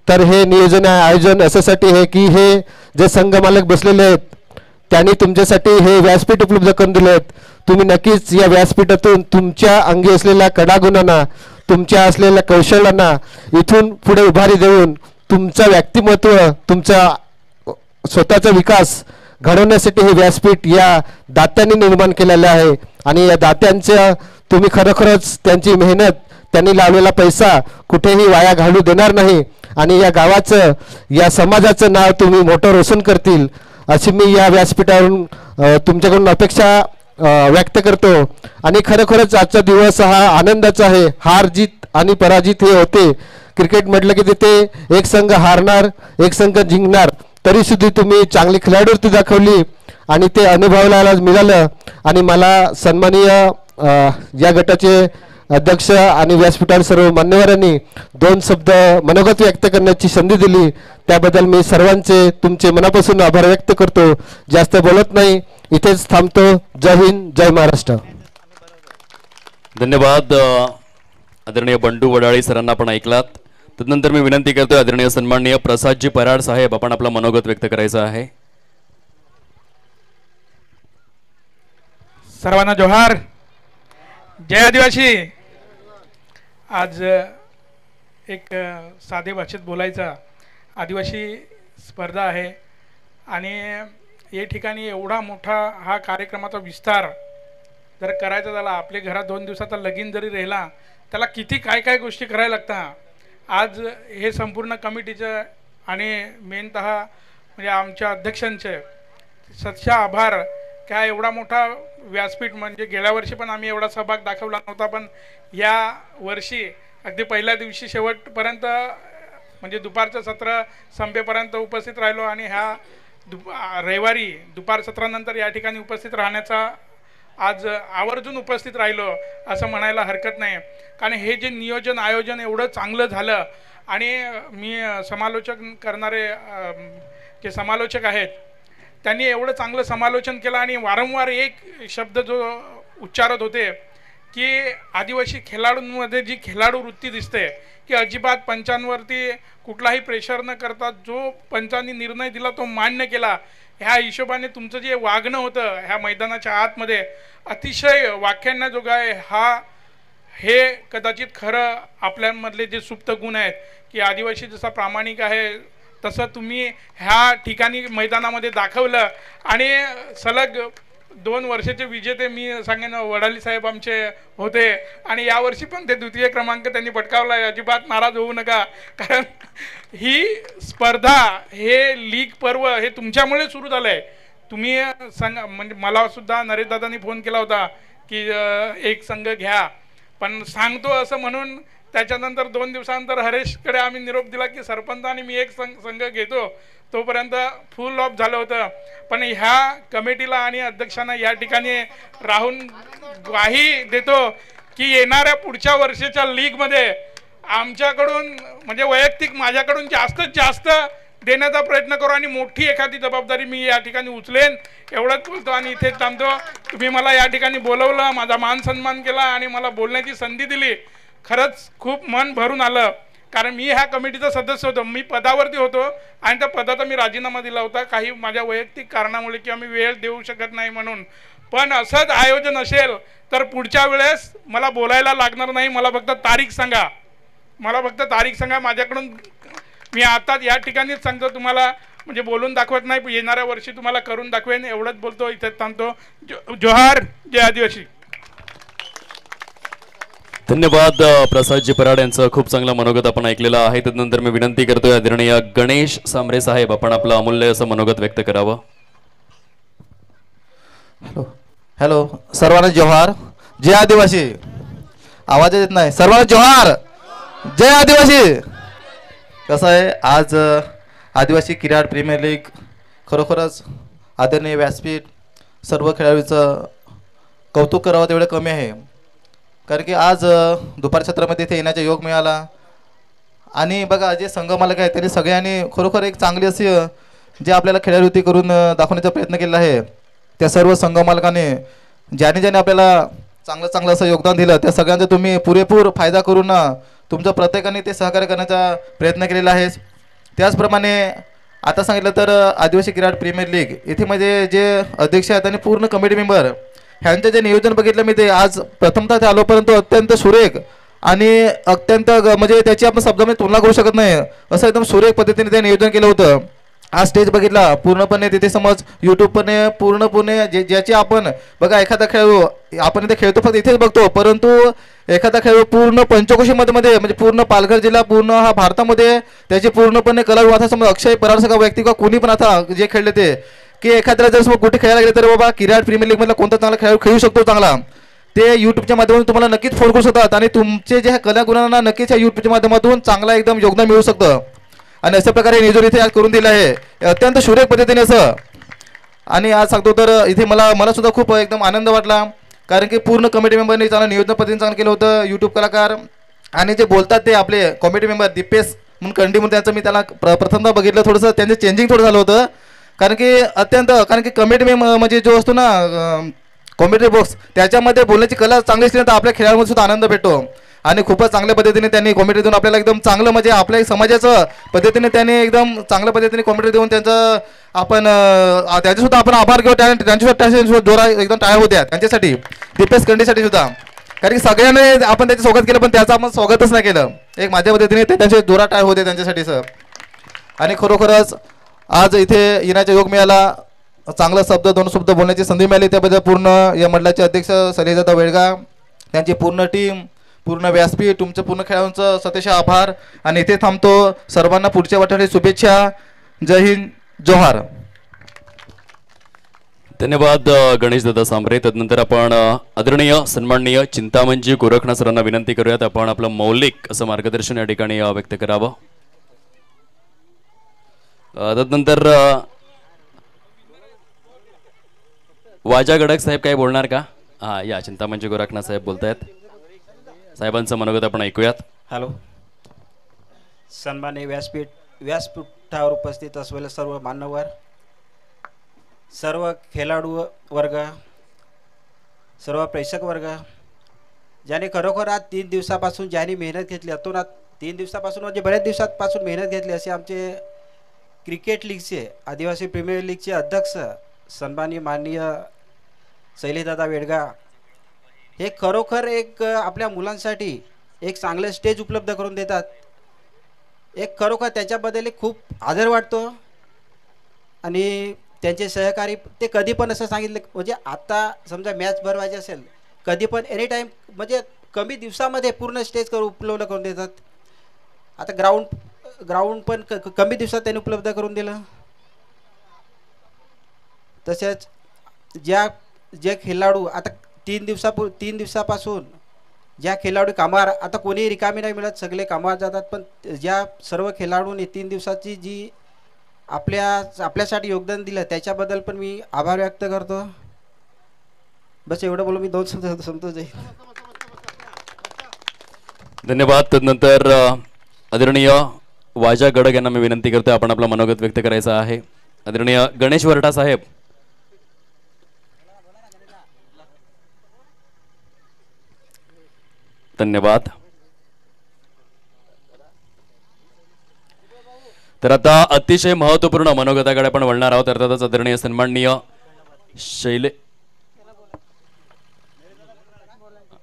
तर हे नियोजन आयोजन अशासाठी आहे की हे जे संघमालक बसलेले आहेत त्यांनी तुमच्यासाठी हे व्यासपीठ उपलब्ध करून दिले आहेत. तुम्ही नक्कीच या व्यासपीठातून तुमच्या अंगी असलेल्या कडागुणांना, तुमच्या असलेल्या कौशल्यांना इथून पुढे उभारी देऊन तुमचं व्यक्तिमत्व, तुमचा स्वतःचा विकास घडवण्यासाठी हे व्यासपीठ या दात्यांनी निर्माण केलेलं आहे. आणि या दात्यांच्या तुम्ही खरोखरच त्यांची मेहनत, त्यांनी लावलेला पैसा कुठेही वाया घालू देणार नाही आणि या गावाचं, या समाजाचं नाव तुम्ही मोठं रोशन करतील अशी मी या व्यासपीठावरून तुमच्याकडून अपेक्षा व्यक्त करतो. आणि खरोखरच आजचा दिवस हा आनंदाचा आहे. हार जीत आणि पराजित हे होते. क्रिकेट म्हटलं की तिथे एक संघ हारणार, एक संघ जिंकणार, तरी सुद्धा तुम्ही चांगली खेळाडूवृत्ती दाखवली आणि ते अनुभवायला मिळालं. आणि मला सन्माननीय या गटाचे अध्यक्ष आणि व्यासपीठावर सर्व मान्यवरांनी 2 शब्द मनोगत व्यक्त करण्याची संधी दिली, त्याबद्दल मी सर्वांचे, तुमचे मनापासून आभार व्यक्त करतो. जास्त बोलत नाही, इथेच थांबतो. जय हिंद, जय महाराष्ट्र. धन्यवाद. आदरणीय बंडू वडाळी सरांना आपण ऐकलात. तदनंतर मी विनंती करतोय आदरणीय सन्माननीय प्रसादजी पराड साहेब, आपण आपला मनोगत व्यक्त करायचं आहे. सर्वांना जोहार. जय आदिवासी. आज एक साधे भाषेत बोलायचा आदिवासी स्पर्धा आहे आणि या ठिकाणी एवढा मोठा हा कार्यक्रमाचा विस्तार जर करायचा झाला, आपल्या घरात 2 दिवसाचा लगीन जरी राहिला त्याला किती काय काय गोष्टी करायला लागतात. आज हे संपूर्ण कमिटीचं आणि मेनतः म्हणजे आमच्या अध्यक्षांचे सच्चा आभार. काय एवढा मोठा व्यासपीठ, म्हणजे गेल्या वर्षी पण आम्ही एवढा सहभाग दाखवला नव्हता, पण या वर्षी अगदी पहिल्या दिवशी शेवटपर्यंत म्हणजे दुपारचं सत्र संपेपर्यंत उपस्थित राहिलो आणि ह्या रविवारी दुपार सत्रानंतर या ठिकाणी उपस्थित राहण्याचा आज आवर्जून उपस्थित राहिलो असं म्हणायला हरकत नाही. कारण हे जे नियोजन आयोजन एवढं चांगलं झालं आणि मी समालोचन करणारे जे समालोचक आहेत त्यांनी एवढं चांगलं समालोचन केलं आणि वारंवार एक शब्द जो उच्चारत होते की आदिवासी खेळाडूंमध्ये जी खेळाडू वृत्ती दिसते की अजिबात पंचांवरती कुठलाही प्रेशर न करता जो पंचांनी निर्णय दिला तो मान्य केला. ह्या हिशोबाने तुमचं जे वागणं होतं ह्या मैदानाच्या आतमध्ये अतिशय व्याख्यानाजोगं आहे. हे कदाचित खरं आपल्यामधले जे सुप्त गुण आहेत की आदिवासी जसा प्रामाणिक आहे तसं तुम्ही ह्या ठिकाणी मैदानामध्ये दाखवलं. आणि सलग 2 वर्षाचे विजेते मी सांगेन वडाली साहेब आमचे होते आणि यावर्षी पण ते द्वितीय क्रमांक त्यांनी पटकावला आहे. अजिबात नाराज होऊ नका, कारण ही स्पर्धा, हे लीग पर्व हे तुमच्यामुळे सुरू झालं आहे. तुम्ही म्हणजे मला सुद्धा नरेश दादांनी फोन केला होता की एक संघ घ्या, पण सांगतो असं म्हणून त्याच्यानंतर 2 दिवसानंतर हरेशकडे आम्ही निरोप दिला की सरपंच आणि मी एक संघ घेतो. तोपर्यंत फुल ऑफ झालं होतं. पण ह्या कमिटीला आणि अध्यक्षांना या ठिकाणी राहून ग्वाही देतो की येणाऱ्या पुढच्या वर्षाच्या लीगमध्ये आमच्याकडून म्हणजे वैयक्तिक माझ्याकडून जास्तीत जास्त देण्याचा प्रयत्न करू आणि मोठी एखादी जबाबदारी मी या ठिकाणी उचलेन. एवढंच बोलतो आणि इथेच थांबतो. तुम्ही मला या ठिकाणी बोलवलं, माझा मान सन्मान केला आणि मला बोलण्याची संधी दिली. खरंच खूप मन भरून आलं, कारण मी ह्या कमिटीचा सदस्य होतो. मी पदावरती होतो आणि त्या पदाचा मी राजीनामा दिला होता काही माझ्या वैयक्तिक कारणामुळे किंवा मी वेळ देऊ शकत नाही म्हणून. पण असंच आयोजन असेल तर पुढच्या वेळेस मला बोलायला लागणार नाही. मला फक्त तारीख सांगा, माझ्याकडून मी आता या ठिकाणीच सांगतो तुम्हाला. म्हणजे बोलून दाखवत नाही, येणाऱ्या वर्षी तुम्हाला करून दाखवेन एवढंच बोलतो, इथे थांबतो. जोहार. जय आदिवासी. धन्यवाद प्रसादजी पराड यांचं खूप चांगलं मनोगत आपण ऐकलेलं आहे. त्यानंतर मी विनंती करतोय आदरणीय गणेश सांबरे साहेब आपण आपलं अमूल्य असं मनोगत व्यक्त करावं. हॅलो हॅलो, सर्वांना जोहार. जय आदिवासी. आवाज येत नाही. सर्वांना जोहार. जय आदिवासी. कसं आहे, आज आदिवासी क्रीडा प्रीमियर लीग खरोखरच आदरणीय व्यासपीठ सर्व खेळाडूचं कौतुक करावं तेवढं कमी आहे. कारण की आज दुपार छत्रामध्ये इथे येण्याचा योग मिळाला. आणि बघा, जे संघ मालक आहेत त्यांनी सगळ्यांनी खरोखर एक चांगली अशी जे आपल्याला खेळाडूती करून दाखवण्याचा प्रयत्न केला आहे. त्या सर्व संघ मालकाने ज्याने आपल्याला चांगलं असं योगदान दिलं, त्या सगळ्यांचा तुम्ही पुरेपूर फायदा करून तुमचं प्रत्येकाने ते सहकार्य करण्याचा प्रयत्न केलेला आहे. त्याचप्रमाणे आता सांगितलं तर आदिवासी क्रीडा प्रीमियर लीग इथे म्हणजे जे अध्यक्ष आहेत आणि पूर्ण कमिटी मेंबर ह्यांचं जे नियोजन बघितलं मी, ते आज प्रथमतः ते आलो, परंतु अत्यंत सुरेख आणि अत्यंत म्हणजे त्याची आपण शब्दामध्ये तुलना करू शकत नाही असं एकदम सुरेख पद्धतीने ते नियोजन केलं होतं. हा स्टेज बघितला पूर्णपणे तिथे समज यूट्यूबपणे पूर्णपणे ज्याची आपण बघा, एखादा खेळाडू आपण इथे खेळतो फक्त इथेच बघतो, परंतु एखादा खेळाडू पूर्ण पंचकोशीमध्ये म्हणजे पूर्ण पालघर जिल्हा पूर्ण हा भारतामध्ये त्याची पूर्णपणे कला आता समज अक्षय परारसारखा व्यक्ती किंवा कोणी पण आता जे खेळले ते की एखाद्याला जर समज कुठे खेळायला गेले तर बाबा क्रीडा प्रीमियर लीगमधला कोणता चांगला खेळाडू खेळू शकतो चांगला, ते यूट्यूबच्या माध्यमातून तुम्हाला नक्कीच फोन करू शकतात आणि तुमचे जे कला गुणांना नक्कीच या यूट्यूबच्या माध्यमातून चांगला एकदम योगदान मिळू शकतं. आणि अशा प्रकारे नियोजन इथे आज करून दिलं आहे अत्यंत सुरेख पद्धतीने असं. आणि आज सांगतो तर इथे मला सुद्धा खूप एकदम आनंद वाटला, कारण की पूर्ण कमिटी मेंबरने चांगलं नियोजन पद्धतीने चांगलं केलं होतं. यूट्यूब कलाकार आणि जे बोलतात ते आपले कमिटी मेंबर दीपेश म्हणून कंडी म्हणून त्यांचं मी त्याला प्रथमतः बघितलं, थोडंसं त्यांचं चेंजिंग थोडं झालं होतं. कारण की कमिटी मेंबर म्हणजे जो असतो ना कॉमेंट्री बॉक्स, त्याच्यामध्ये बोलण्याची कला चांगली असली तर आपल्या खेळामध्ये सुद्धा आनंद भेटतो. आणि खूपच चांगल्या पद्धतीने त्यांनी कॉमेंट्री देऊन आपल्याला एकदम चांगलं म्हणजे आपल्या समाजाचं पद्धतीने त्यांनी एकदम चांगल्या पद्धतीने कॉमेंट्री देऊन त्यांचं आपण त्याच्यासुद्धा आपण आभार घेऊ. त्यांच्यासुद्धा जोरा एकदम टाळ्या होत्या त्यांच्यासाठी, दीपेश कंडीसाठी सुद्धा. कारण की सगळ्यांनी आपण त्याचं स्वागत केलं पण त्याचं आपण स्वागतच नाही केलं. एक माझ्या पद्धतीने ते त्यांचे जोरा टाळ्या होते त्यांच्यासाठी सर. आणि खरोखरच आज इथे येण्याचा योग मिळाला, चांगला शब्द दोन शब्द बोलण्याची संधी मिळाली, त्याबद्दल पूर्ण या मंडळाचे अध्यक्ष शैलेशदादा वेडगा, त्यांची पूर्ण टीम, पूर्ण व्यासपीठ, तुमचं पूर्ण खेळाडूंचं सतेश आभार. आणि इथे थांबतो. सर्वांना पुढच्या वाटचाली शुभेच्छा. जय हिंद. जोहार. धन्यवाद गणेश दादा सांबरे. त्यानंतर आपण आदरणीय सन्माननीय चिंतामणजी गोरखनाथ सरांना विनंती करूयात आपण आपलं मौलिक असं मार्गदर्शन या ठिकाणी व्यक्त करावं. त्यानंतर वाजा गडक साहेब काय बोलणार का? हां, या चिंतामणजी गोरखनाथ साहेब बोलतायत. साहेबांचं मनोगत आपण ऐकूयात. हॅलो. सन्माननीय व्यासपीठावर उपस्थित असलेले सर्व मान्यवर, सर्व खेळाडू वर्ग, सर्व प्रेक्षक वर्ग, ज्याने खरोखर आज 3 दिवसापासून ज्यांनी मेहनत घेतली, अतोनात 3 दिवसापासून म्हणजे बऱ्याच दिवसांपासून मेहनत घेतली, असे आमचे क्रिकेट लीगचे आदिवासी प्रीमियर लीगचे अध्यक्ष सन्माननीय माननीय शैलेशदादा वेडगा, हे खरोखर एक आपल्या मुलांसाठी एक चांगलं स्टेज उपलब्ध करून देतात. एक खरोखर त्याच्याबद्दल खूप आदर वाटतो. आणि त्यांचे सहकारी ते कधी पण असं सांगितलं म्हणजे आता समजा मॅच भरवायची असेल कधी पण एनी टाईम म्हणजे कमी दिवसामध्ये पूर्ण स्टेज उपलब्ध करून देतात. आता ग्राउंड पण कमी दिवसात त्यांनी उपलब्ध करून दिलं. तसेच जे खेळाडू आता 3 दिवसापासून ज्या खेळाडू कामावर आता कोणी रिकामी नाही मिळत, सगळे कामावर जातात, पण ज्या सर्व खेळाडूंनी 3 दिवसाची जी आपल्यासाठी योगदान दिलं त्याच्याबद्दल पण मी आभार व्यक्त करतो. बस एवढं बोलून मी 2 शब्द संपतो. जय. धन्यवाद. त्यानंतर आदरणीय वाजा गडक यांना मी विनंती करतो आपण आपला मनोगत व्यक्त करायचं आहे. आदरणीय गणेश वरटा साहेब. धन्यवाद. तर आता अतिशय महत्वपूर्ण मनोगताकडे आपण वळणार आहोत. अर्थातच आदरणीय सन्माननीय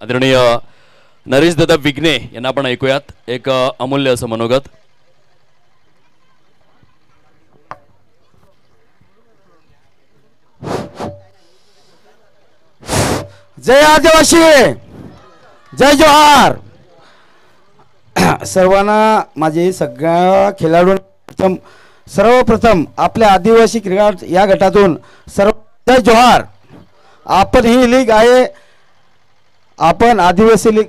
आदरणीय नरेश दादा विघ्ने यांना आपण ऐकूयात एक अमूल्य असं मनोगत. जय आदिवासी, जय जोहार. सर्वांना माझे सगळ्या खेळाडूंना सर्वप्रथम आपल्या आदिवासी क्रिकेट या गटातून सर्व जय जोहार. आपण ही लीग आहे, आपण आदिवासी लीग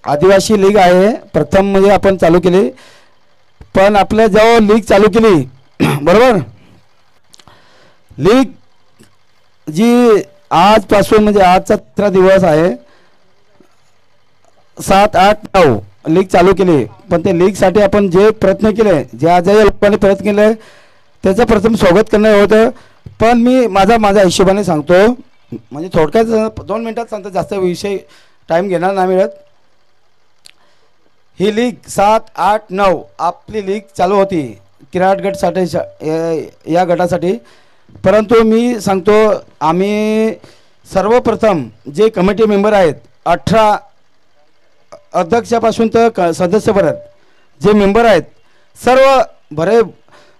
आदिवासी लीग आहे. प्रथम म्हणजे आपण चालू केली, पण आपल्या जेव्हा लीग चालू केली बरोबर, लीग जी आजपासून म्हणजे आजचा 13 दिवस आहे, 7, 8, 9 लीग चालू केली. पण ते लीगसाठी आपण जे प्रयत्न केले, ज्या लोकांनी प्रयत्न केले त्याचं प्रथम स्वागत करणं होतं. पण मी माझ्या हिशोबाने सांगतो, म्हणजे थोडक्यात 2 मिनिटात सांगतो, जास्त विषय टाईम घेणार नाही मिळत. ही लीग 7, 8, 9 आपली लीग चालू होती किराट गटसाठी, या गटासाठी. परंतु मी सांगतो, आम्ही सर्वप्रथम जे कमिटी मेंबर आहेत 18 अध्यक्षापासून तर सदस्यपर्यंत जे मेंबर आहेत सर्व बरे,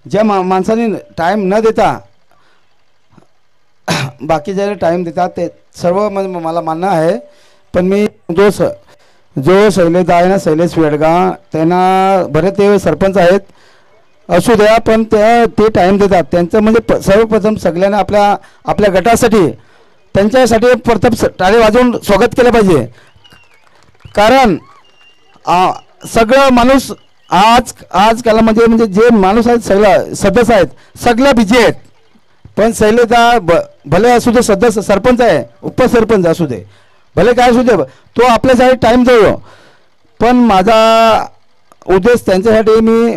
ज्या माणसांनी टाईम न देता बाकी ज्याला टाईम देतात ते सर्व मला मान्य आहे. पण मी जो शैलेश आहे ना, शैलेश वेडगा, त्यांना बरे ते सरपंच आहेत असू द्या, पण ते टाईम देतात. त्यांचं म्हणजे सर्वप्रथम सगळ्यांना आपल्या गटासाठी त्यांच्यासाठी प्रथम टाळे वाजवून स्वागत केलं पाहिजे. कारण सगळं माणूस आजकाल म्हणजे जे माणूस आहेत सगळं सदस्य आहेत सगळ्या बिझी आहेत. पण शैलेशदा भले असू दे, सदस्य सरपंच आहे, उपसरपंच असू दे, भले काय असू दे, तो आपल्यासाठी टाईम देऊ. पण माझा उद्देश त्यांच्यासाठी मी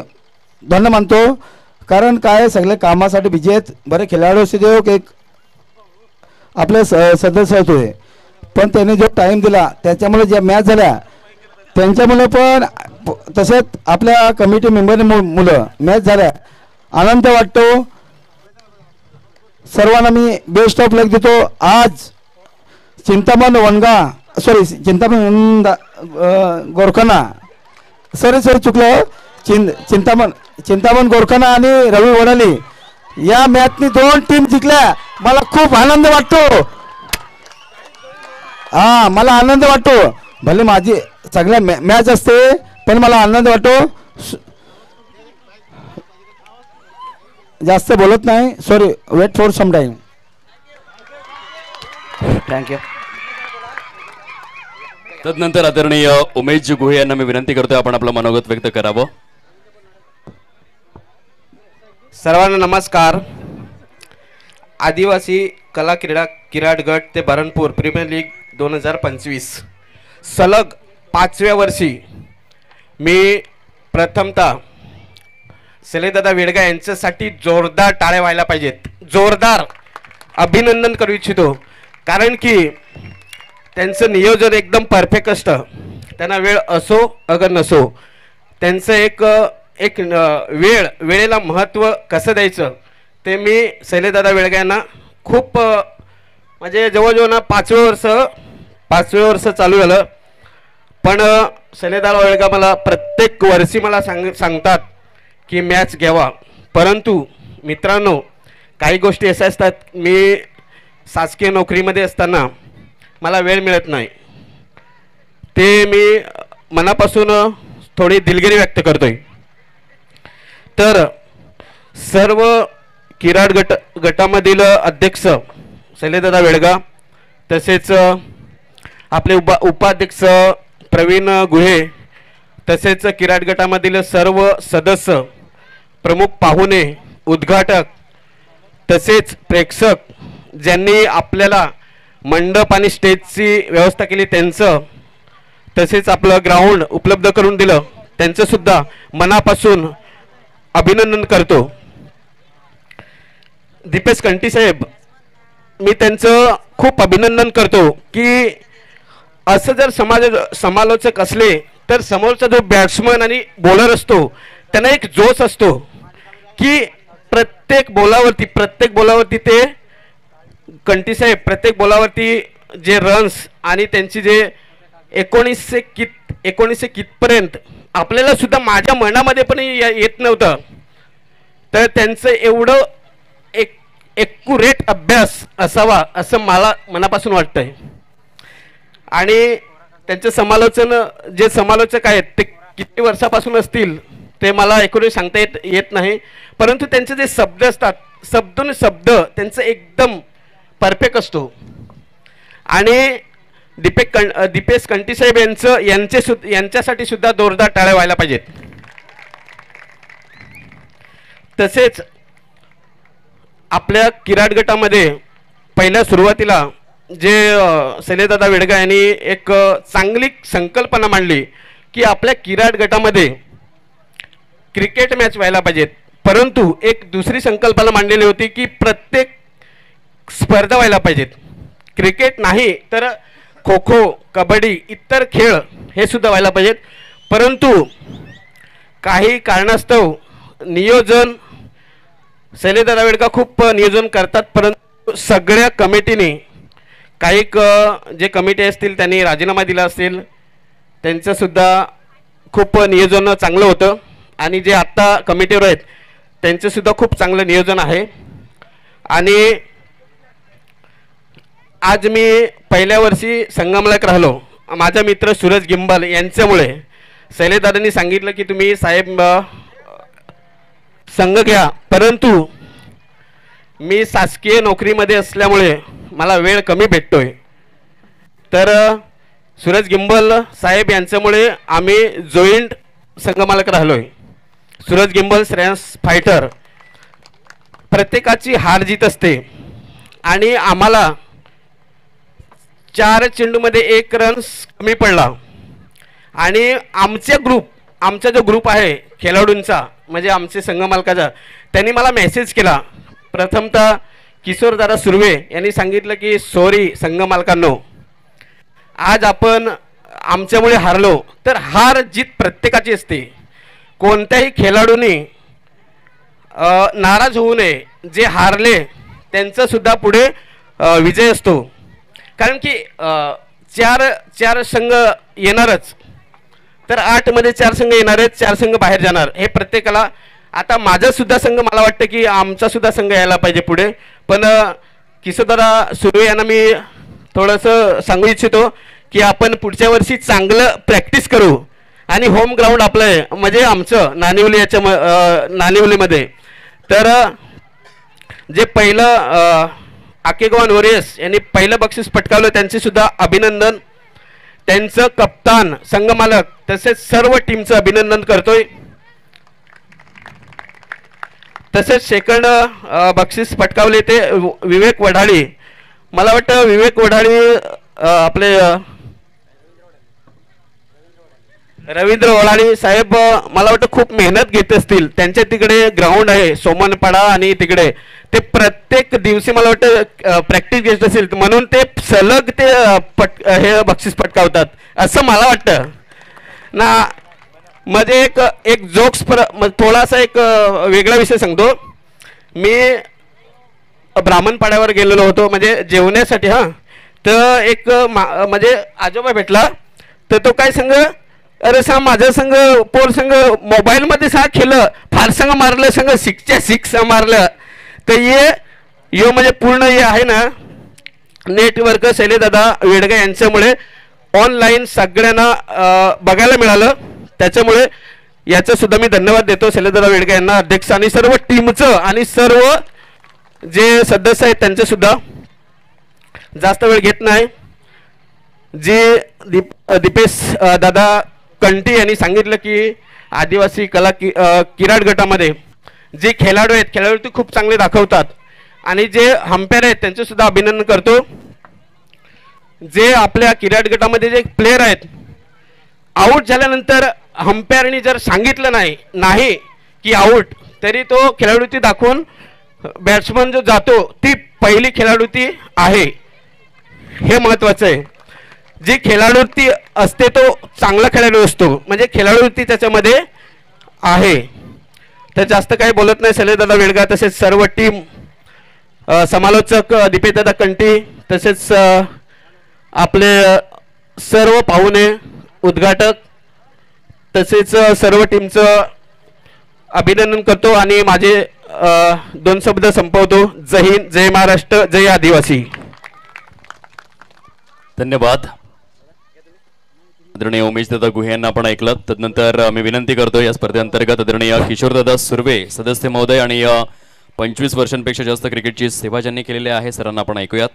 धन्य मानतो. कारण काय सगळे कामासाठी बिझी आहेत. बरे खेळाडू असू दे, एक आपले सदस्य होते, पण त्यांनी जो टाईम दिला त्याच्यामुळे ज्या मॅच झाल्या त्यांच्यामुळे, पण तसेच आपल्या कमिटी मेंबरने मुलं मॅच झाल्या, आनंद वाटतो. सर्वांना मी बेस्ट ऑफ लक देतो. आज चिंतामण गोरखाना चुकलं, चिंतामण गोरखाना आणि रवी वडाली या मॅचनी 2 टीम जिंकल्या. मला खूप आनंद वाटतो. मला आनंद वाटतो. भले माझी सगळ्या मॅच असते, पण मला आनंद वाटतो. जास्त बोलत नाही, sorry, weight for some time. Thank you. तदनंतर आदरणीय उमेशजी गुहे यांना मी विनंती करतोय, आपण आपलं मनोगत व्यक्त करावं. सर्वांना नमस्कार. आदिवासी कला क्रीडा किराट गट ते बरणपूर प्रीमियर लीग 2025 सलग 5व्या वर्षी मी प्रथमतः शैलेशदादा वेडगा यांच्यासाठी जोरदार टाळ्या व्हायला पाहिजेत, जोरदार अभिनंदन करू इच्छितो. कारण की त्यांचं नियोजन एकदम परफेक्ट असतं. त्यांना वेळ असो अगर नसो, त्यांचं एक वेळेला महत्त्व कसं द्यायचं ते मी शैलेशदादा वेडगा यांना खूप म्हणजे जवळजवळ ना 5वें वर्ष चालू झालं. पण शैलेशदादा वेडगा मला प्रत्येक वर्षी मला सांगतात की मॅच घ्यावा. परंतु मित्रांनो, काही गोष्टी अशा असतात, मी शासकीय नोकरीमध्ये असताना मला वेळ मिळत नाही. ते मी मनापासून थोडी दिलगिरी व्यक्त करतोय. तर सर्व किराट गटामधील अध्यक्ष शैलेशदादा वेडगा, तसेच आपले उपाध्यक्ष प्रवीण गुहे, तसेच किराट गटामधील सर्व सदस्य, प्रमुख पाहुणे, उद्घाटक, तसेच प्रेक्षक ज्यांनी आपल्याला मंडप आणि स्टेजची व्यवस्था केली त्यांचं, तसेच आपलं ग्राउंड उपलब्ध करून दिलं त्यांचं सुद्धा मनापासून अभिनंदन करतो. दीपेश कंटी साहेब, मी त्यांचं खूप अभिनंदन करतो की असं जर समालोचक असले तर समोरचा जो बॅट्समन आणि बॉलर असतो त्यांना एक जोश असतो की प्रत्येक बॉलावरती ते कंटी साहेब प्रत्येक बॉलावरती जे रन्स आणि त्यांची जे 19 कितपर्यंत आपल्याला सुद्धा माझ्या मनामध्ये पण येत नव्हतं तर त्यांचं एवढं एक्युरेट अभ्यास असावा असं मला मनापासून वाटतंय. आणि त्यांचे जे समालोचक आहेत ते किती वर्षापासून असतील ते मला एकूण सांगता येत नाही, परंतु त्यांचे जे शब्द असतात शब्द त्यांचं एकदम परफेक्ट असतो. आणि दीपेश कंठी साहेब यांच्यासाठी सुद्धा जोरदार टाळ्या व्हायला पाहिजेत. तसेच आपल्या किराट गटामध्ये पहिल्या सुरुवातीला जे शैलेशदादा वेडगा यांनी एक चांगली संकल्पना मांडली की आपल्या किराट गटामध्ये क्रिकेट मॅच व्हायला पाहिजेत, परंतु एक दुसरी संकल्पना मांडलेली होती की प्रत्येक स्पर्धा व्हायला पाहिजेत. क्रिकेट नाही तर खो खो, कबड्डी, इतर खेळ हे सुद्धा व्हायला पाहिजेत. परंतु काही कारणास्तव नियोजन शैलेशदादा वेडगा खूप नियोजन करतात, परंतु सगळ्या कमिटीने काही जे कमिटी असतील त्यांनी राजीनामा दिला असेल, त्यांचंसुद्धा खूप नियोजन चांगलं होतं. आणि जे आत्ता कमिटीवर आहेत त्यांचंसुद्धा खूप चांगलं नियोजन आहे. आणि आज मी पहिल्या वर्षी संगमलाक राहिलो. माझा मित्र सूरज गिंबाल यांच्यामुळे शैलेशदादांनी सांगितलं की तुम्ही साहेब संघ घ्या, परंतु मी शासकीय नोकरीमध्ये असल्यामुळे मला वेळ कमी भेटतोय. तर सूरज गिंबल साहेब यांच्यामुळे आम्ही जॉईंट संघमालक राहिलोय. Suraj Gimbal Shreyas fighter. प्रत्येकाची हार जीत असते आणि आम्हाला 4 चेंडूमध्ये 1 रन कमी पडला. आणि आमचा जो ग्रुप आहे खेळाडूंचा म्हणजे आमचे संघमालकाचा, त्यांनी मला मेसेज केला. प्रथमतः किशोरदादा सुर्वे यांनी सांगितलं की सॉरी संघमालकांनो, आज आपण आमच्यामुळे हारलो. तर हार जीत प्रत्येकाची असते. कोणत्याही खेळाडूंनी नाराज होऊ नये. जे हारले त्यांचा सुद्धा पुढे विजय असतो. कारण की 4 संघ येणारच, तर 8 मध्ये 4 संघ येणार आहेत, 4 संघ बाहेर जाणार. हे प्रत्येकाला आता माझा सुद्धा संघ मला वाटतं की आमचा सुद्धा संघ यायला पाहिजे पुढे. पण किशोरदादा सुर्वे यांना मी थोडंसं सांगू इच्छितो की आपण पुढच्या वर्षी चांगलं प्रॅक्टिस करू. आणि होम ग्राउंड आपलं आहे म्हणजे आमचं नानिवलीमध्ये. तर जे पहिलं आकेगवान वॉरियर्स यांनी पहिलं बक्षीस पटकावलं त्यांचे सुद्धा अभिनंदन. त्यांचं कप्तान, संघमालक तसेच सर्व टीमचं अभिनंदन करतोय. तसेच सेकंड बक्षीस पटकावले ते विवेक वढाळी. मला वाटतं विवेक वढाळी आपले रवींद्र वढाळी साहेब मला वाटतं खूप मेहनत घेत असतील. त्यांच्या तिकडे ग्राउंड आहे सोमनपाडा आणि तिकडे ते प्रत्येक दिवशी मला वाटतं प्रॅक्टिस घेत असतील, म्हणून ते सलग ते हे बक्षीस पटकावतात असं मला वाटतं ना. मध्ये एक जोक्स थोडासा एक वेगळा विषय सांगतो. मी ब्राह्मणपाड्यावर गेलेलो होतो म्हणजे जेवण्यासाठी. हां, तर एक म्हणजे आजोबा भेटला. तर तो काय सांग, अरे सांग माझं संघ पोर संघ मोबाईलमध्ये खेळलं, फार संघ मारलं, संघ 6 मारलं. तर यो म्हणजे पूर्ण हे आहे ना नेटवर्क शैलेशदादा वेडगा यांच्यामुळे ऑनलाईन सगळ्यांना बघायला मिळालं. त्याच्यामुळे याचा सुद्धा मी धन्यवाद देतो शैलेशदादा वेडगा यांना, अध्यक्ष आणि सर्व टीमचं आणि सर्व जे सदस्य आहेत त्यांचे सुद्धा. जास्त वेळ घेत नाही. जे दीपेश दादा कंठी यांनी सांगितलं की आदिवासी कला किराट गटामध्ये जे खेळाडू आहेत ते खूप चांगले दाखवतात. आणि जे अंपायर आहेत त्यांचे सुद्धा अभिनंदन करतो. जे आपल्या किराट गटामध्ये जे प्लेयर आहेत आऊट झाल्यानंतर अंपायरनी जर सांगितलं नाही की आऊट, तरी तो खेळाडू ती दाखवून बॅट्समन जो जातो ती पहिली खेळाडू ती आहे, हे महत्त्वाचं आहे. जी खेळाडू ती असते तो चांगला खेळाडू असतो, म्हणजे खेळाडू ती त्याच्यामध्ये आहे. तर जास्त काही बोलत नाही शैलेशदादा वेडगा तसेच सर्व टीम, समालोचक दीपेशदादा कंठी तसेच आपले सर्व पाहुणे, उद्घाटक तसेच सर्व टीमचं अभिनंदन करतो. आणि माझे दोन शब्द संपवतो. जय हिंद, जय महाराष्ट्र, जय आदिवासी. धन्यवाद. आदरणीय उमेशदादा गुहे यांना आपण ऐकलं. तदनंतर मी विनंती करतो या स्पर्धेअंतर्गत आदरणीय किशोरदादा सुर्वे सदस्य महोदय आणि 25 वर्षांपेक्षा जास्त क्रिकेटची सेवा ज्यांनी केलेली आहे सरांना आपण ऐकूयात.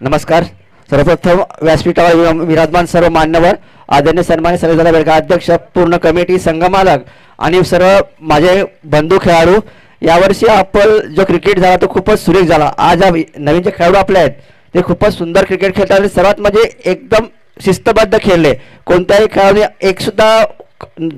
नमस्कार. सर्वप्रथम व्यासपीठावर विराजमान सर्व मान्यवर, आदरणीय सन्मान्य सलगदादा बेडगा अध्यक्ष, पूर्ण कमिटी, संघमालक आणि सर्व माझे बंधू खेळाडू, यावर्षी आपण जो क्रिकेट झाला तो खूपच सुरेख झाला. आज नवीन जे खेळाडू आपले आहेत ते खूपच सुंदर क्रिकेट खेळतात आणि सर्वात म्हणजे एकदम शिस्तबद्ध खेळले. कोणत्याही खेळाडूने एक सुद्धा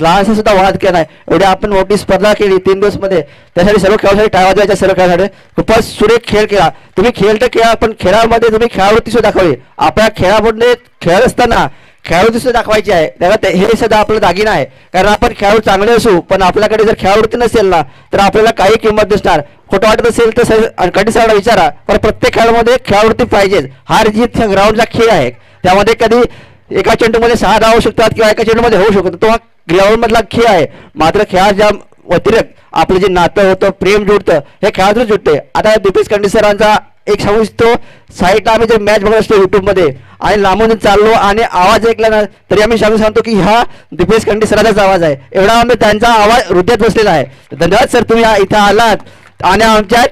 लहानसा सुद्धा वाद केला नाही. एवढी आपण मोठी स्पर्धा केली 3 दिवसमध्ये, त्यासाठी सर्व खेळाडूसाठी टाळ्या वाजवायच्या. सर्व खेळाडूसाठी खूपच सुरेख खेळ केला. तुम्ही खेळ तर खेळा, पण खेळामध्ये तुम्ही खेळावृत्ती सुद्धा दाखवली. आपल्या खेळामध्ये खेळत असताना खेळावृत्ती सुद्धा दाखवायची आहे. त्याला हे सुद्धा आपलं दागिना आहे. कारण आपण खेळाडू चांगले असू पण आपल्याकडे जर खेळावृत्ती नसेल ना तर आपल्याला काही किंमत नसणार. खोटं वाटत असेल तर सर कधी सरांना विचारा, पण प्रत्येक खेळामध्ये खेळावृत्ती पाहिजेच. हार जीत ग्राउंडचा खेळ आहे. त्यामध्ये कधी एका चेंडूमध्ये 6 धावा होऊ शकतात किंवा एका चेंडूमध्ये होऊ शकतो. तो हा ग्राउंड मधला खेळ आहे. मात्र खेळाच्या व्यतिरिक्त आपलं जे नातं होतं, प्रेम जुडतं, हे खेळातून जुडते. आता दीपेश कंडी सरांचा एक सांगू इच्छितो, साईडला आम्ही जर मॅच बघत असतो युट्यूबमध्ये आणि लांबून चाललो आणि आवाज ऐकला ना तरी आम्ही सांगतो की हा दीपेश कंडी सरांचाच आवाज आहे. एवढा आम्ही त्यांचा आवाज हृदयात बसलेला आहे. धन्यवाद सर, तुम्ही इथं आलात आणि आमच्या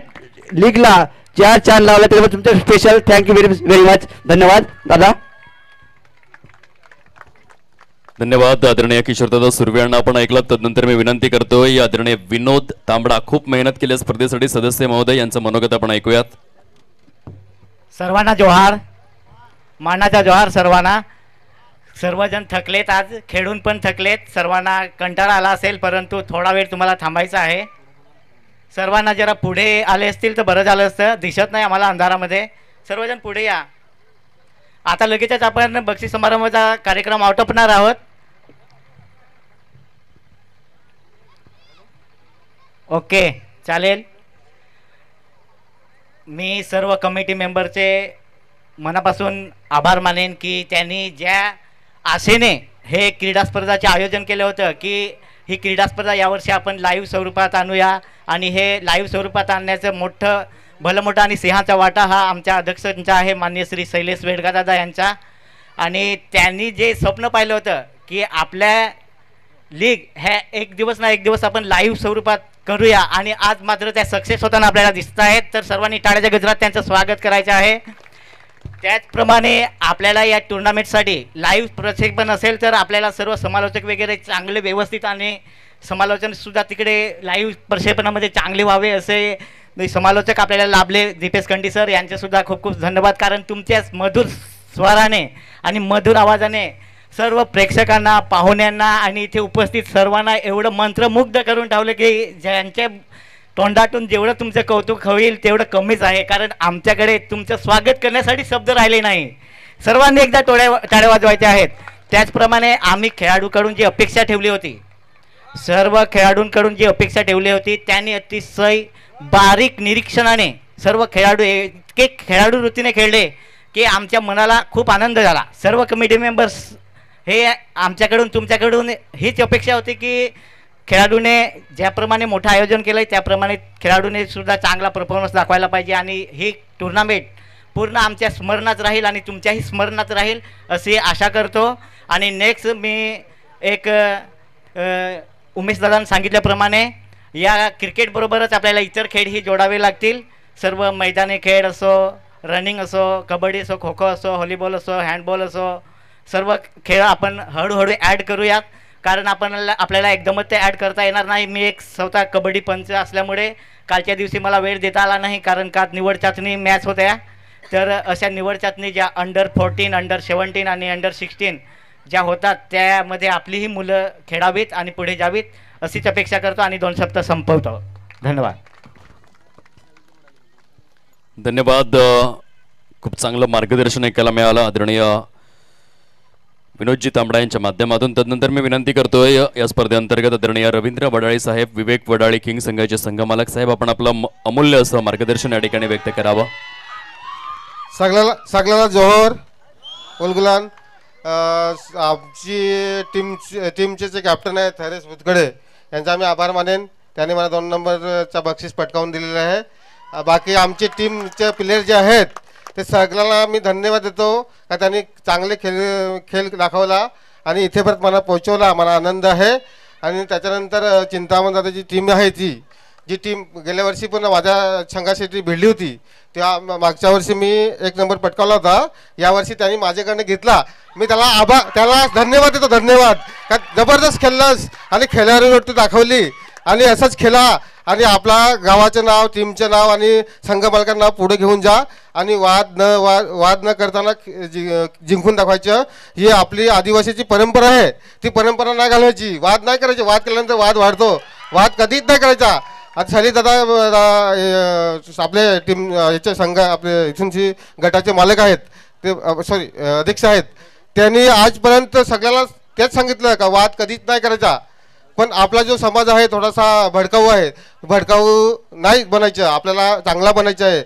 लीगला 4 चांद लावला त्याच्यामुळे तुमचं स्पेशल थँक्यू व्हेरी मच. धन्यवाद दादा. धन्यवाद. आदरणीय किशोरदादा सुर्वे यांना आपण ऐकलं. तदनंतर मी विनंती करतोय आदरणीय विनोद तांबडा, खूप मेहनत केली या स्पर्धेसाठी, सदस्य महोदय यांचं मनोगत आपण ऐकूयात. सर्वांना जोहार, मानाचा जोहार सर्वांना. सर्वजण थकलेत, आज खेळून पण थकलेत. सर्वांना कंटाळा आला असेल, परंतु थोडा वेळ तुम्हाला थांबायचं आहे. सर्वांना जरा पुढे आले असतील तर बरं झालं असतं. दिसत नाही आम्हाला अंधारामध्ये. सर्वजण पुढे या. आता लगेचच आपण बक्षीस समारंभाचा कार्यक्रम आटोपणार आहोत. ओके, चालेल. मी सर्व कमिटी मेंबरचे मनापासून आभार मानेन की त्यांनी ज्या आशेने हे क्रीडा स्पर्धाचे आयोजन केलं होतं की ही क्रीडा स्पर्धा यावर्षी आपण लाईव्ह स्वरूपात आणूया, आणि हे लाईव्ह स्वरूपात आणण्याचं मोठं भलं मोठा आणि सिंहाचा वाटा हा आमच्या अध्यक्षांचा आहे, माननीय श्री शैलेश वेडगादादा यांचा. आणि त्यांनी जे स्वप्न पाहिलं होतं की आपल्या लीग ह्या एक दिवस आपण लाईव्ह स्वरूपात करूया, आणि आज मात्र त्या सक्सेस होताना आपल्याला दिसत आहेत. तर सर्वांनी टाळ्याच्या गजरात त्यांचं स्वागत करायचं आहे. त्याचप्रमाणे आपल्याला या टुर्नामेंटसाठी लाईव्ह प्रक्षेपण असेल तर आपल्याला सर्व समालोचक वगैरे चांगले व्यवस्थित आणि समालोचनसुद्धा तिकडे लाईव्ह प्रक्षेपणामध्ये चांगले व्हावे असे समालोचक आपल्याला लाभले. दीपेश कंडी सर यांचेसुद्धा खूप खूप धन्यवाद. कारण तुमच्या मधुर स्वराने आणि मधुर आवाजाने सर्व प्रेक्षकांना, पाहुण्यांना आणि इथे उपस्थित सर्वांना एवढं मंत्रमुग्ध करून ठेवलं की ज्यांच्या तोंडातून जेवढं तुमचं कौतुक होईल तेवढं कमीच आहे. कारण आमच्याकडे तुमचं स्वागत करण्यासाठी शब्द राहिले नाही. सर्वांनी एकदा टाळ्या वाजवायच्या आहेत. त्याचप्रमाणे आम्ही खेळाडूकडून जी अपेक्षा ठेवली होती, सर्व खेळाडूंकडून जी अपेक्षा ठेवली होती त्यांनी अतिशय बारीक निरीक्षणाने सर्व खेळाडू इतके खेळाडू वृत्तीने खेळले की आमच्या मनाला खूप आनंद झाला. सर्व कमिटी मेंबर्स हे आमच्याकडून तुमच्याकडून हीच अपेक्षा होती की खेळाडूने ज्याप्रमाणे मोठं आयोजन केलं आहे त्याप्रमाणे खेळाडूने सुद्धा चांगला परफॉर्मन्स दाखवायला पाहिजे, आणि ही टुर्नामेंट पूर्ण आमच्या स्मरणात राहील आणि तुमच्याही स्मरणात राहील अशी आशा करतो. आणि नेक्स्ट मी एक उमेश दादांनी सांगितल्याप्रमाणे या क्रिकेटबरोबरच आपल्याला इतर खेळही जोडावे लागतील. सर्व मैदानी खेळ असो, रनिंग असो, कबड्डी असो, खो खो असो, व्हॉलीबॉल असो, हँडबॉल असो, सर्व खेळ आपण हळूहळू ॲड करूयात. कारण आपल्याला एकदमच ते ॲड करता येणार नाही. मी एक स्वतः कबड्डी पंच असल्यामुळे कालच्या दिवशी मला वेळ देता आला नाही, कारण का निवड चाचणी मॅच होत्या. तर अशा निवड चाचणी ज्या अंडर 14, अंडर 17 आणि अंडर 16 ज्या होतात त्यामध्ये आपलीही मुलं खेळावीत आणि पुढे जावीत अशीच अपेक्षा करतो आणि 2 शब्द संपवतो. धन्यवाद. धन्यवाद. खूप चांगलं मार्गदर्शन ऐकायला मिळालं आदरणीय विनोदजी तांबडा यांच्या माध्यमातून. तदनंतर मी विनंती करतोय या स्पर्धेअंतर्गत आदरणीय रवींद्र वडाळी साहेब, विवेक वडाळी किंग संघाचे संघमालक साहेब, आपण आपलं अमूल्य असं मार्गदर्शन या ठिकाणी व्यक्त करावं. सगळ्याला जोहर उलगुलान. आमची टीमचे जे कॅप्टन आहेत हरेश भुतकडे यांचा आम्ही आभार मानेन. त्याने मला 2 नंबरचा बक्षीस पटकावून दिलेलं आहे. बाकी आमचे टीमचे प्लेयर जे आहेत ते सगळ्यांना मी धन्यवाद देतो का त्यांनी चांगले खेळ दाखवला आणि इथे परत मला पोहोचवला. मला आनंद आहे. आणि त्याच्यानंतर चिंतामण दादाची टीम आहे जी टीम गेल्या वर्षी पण माझ्या संघासाठी भिडली होती, तेव्हा मागच्या वर्षी मी 1 नंबर पटकावला होता. यावर्षी त्यांनी माझ्याकडनं घेतला. मी त्याला धन्यवाद देतो. धन्यवाद का जबरदस्त खेळलास आणि खेळाडू दाखवली आणि असंच खेळा आणि आपला गावाचं नाव, टीमचं नाव आणि संघ मालकांचं नाव पुढे घेऊन जा आणि वाद न करताना जिंकून दाखवायचं. ही आपली आदिवासीची परंपरा आहे. ती परंपरा नाही घालवायची. वाद नाही करायची. वाद केल्यानंतर वाद वाढतो. वाद कधीच नाही करायचा. आता शैलेश दादा आपले टीम याचे संघ आपले इथूनची गटाचे मालक आहेत ते सॉरी अध्यक्ष आहेत. त्यांनी आजपर्यंत सगळ्याला तेच सांगितलं का वाद कधीच नाही करायचा. पण आपला जो समाज आहे थोडासा भडकाऊ आहे. भडकाऊ नाही बनायचं. आपल्याला चांगला बनायचं आहे.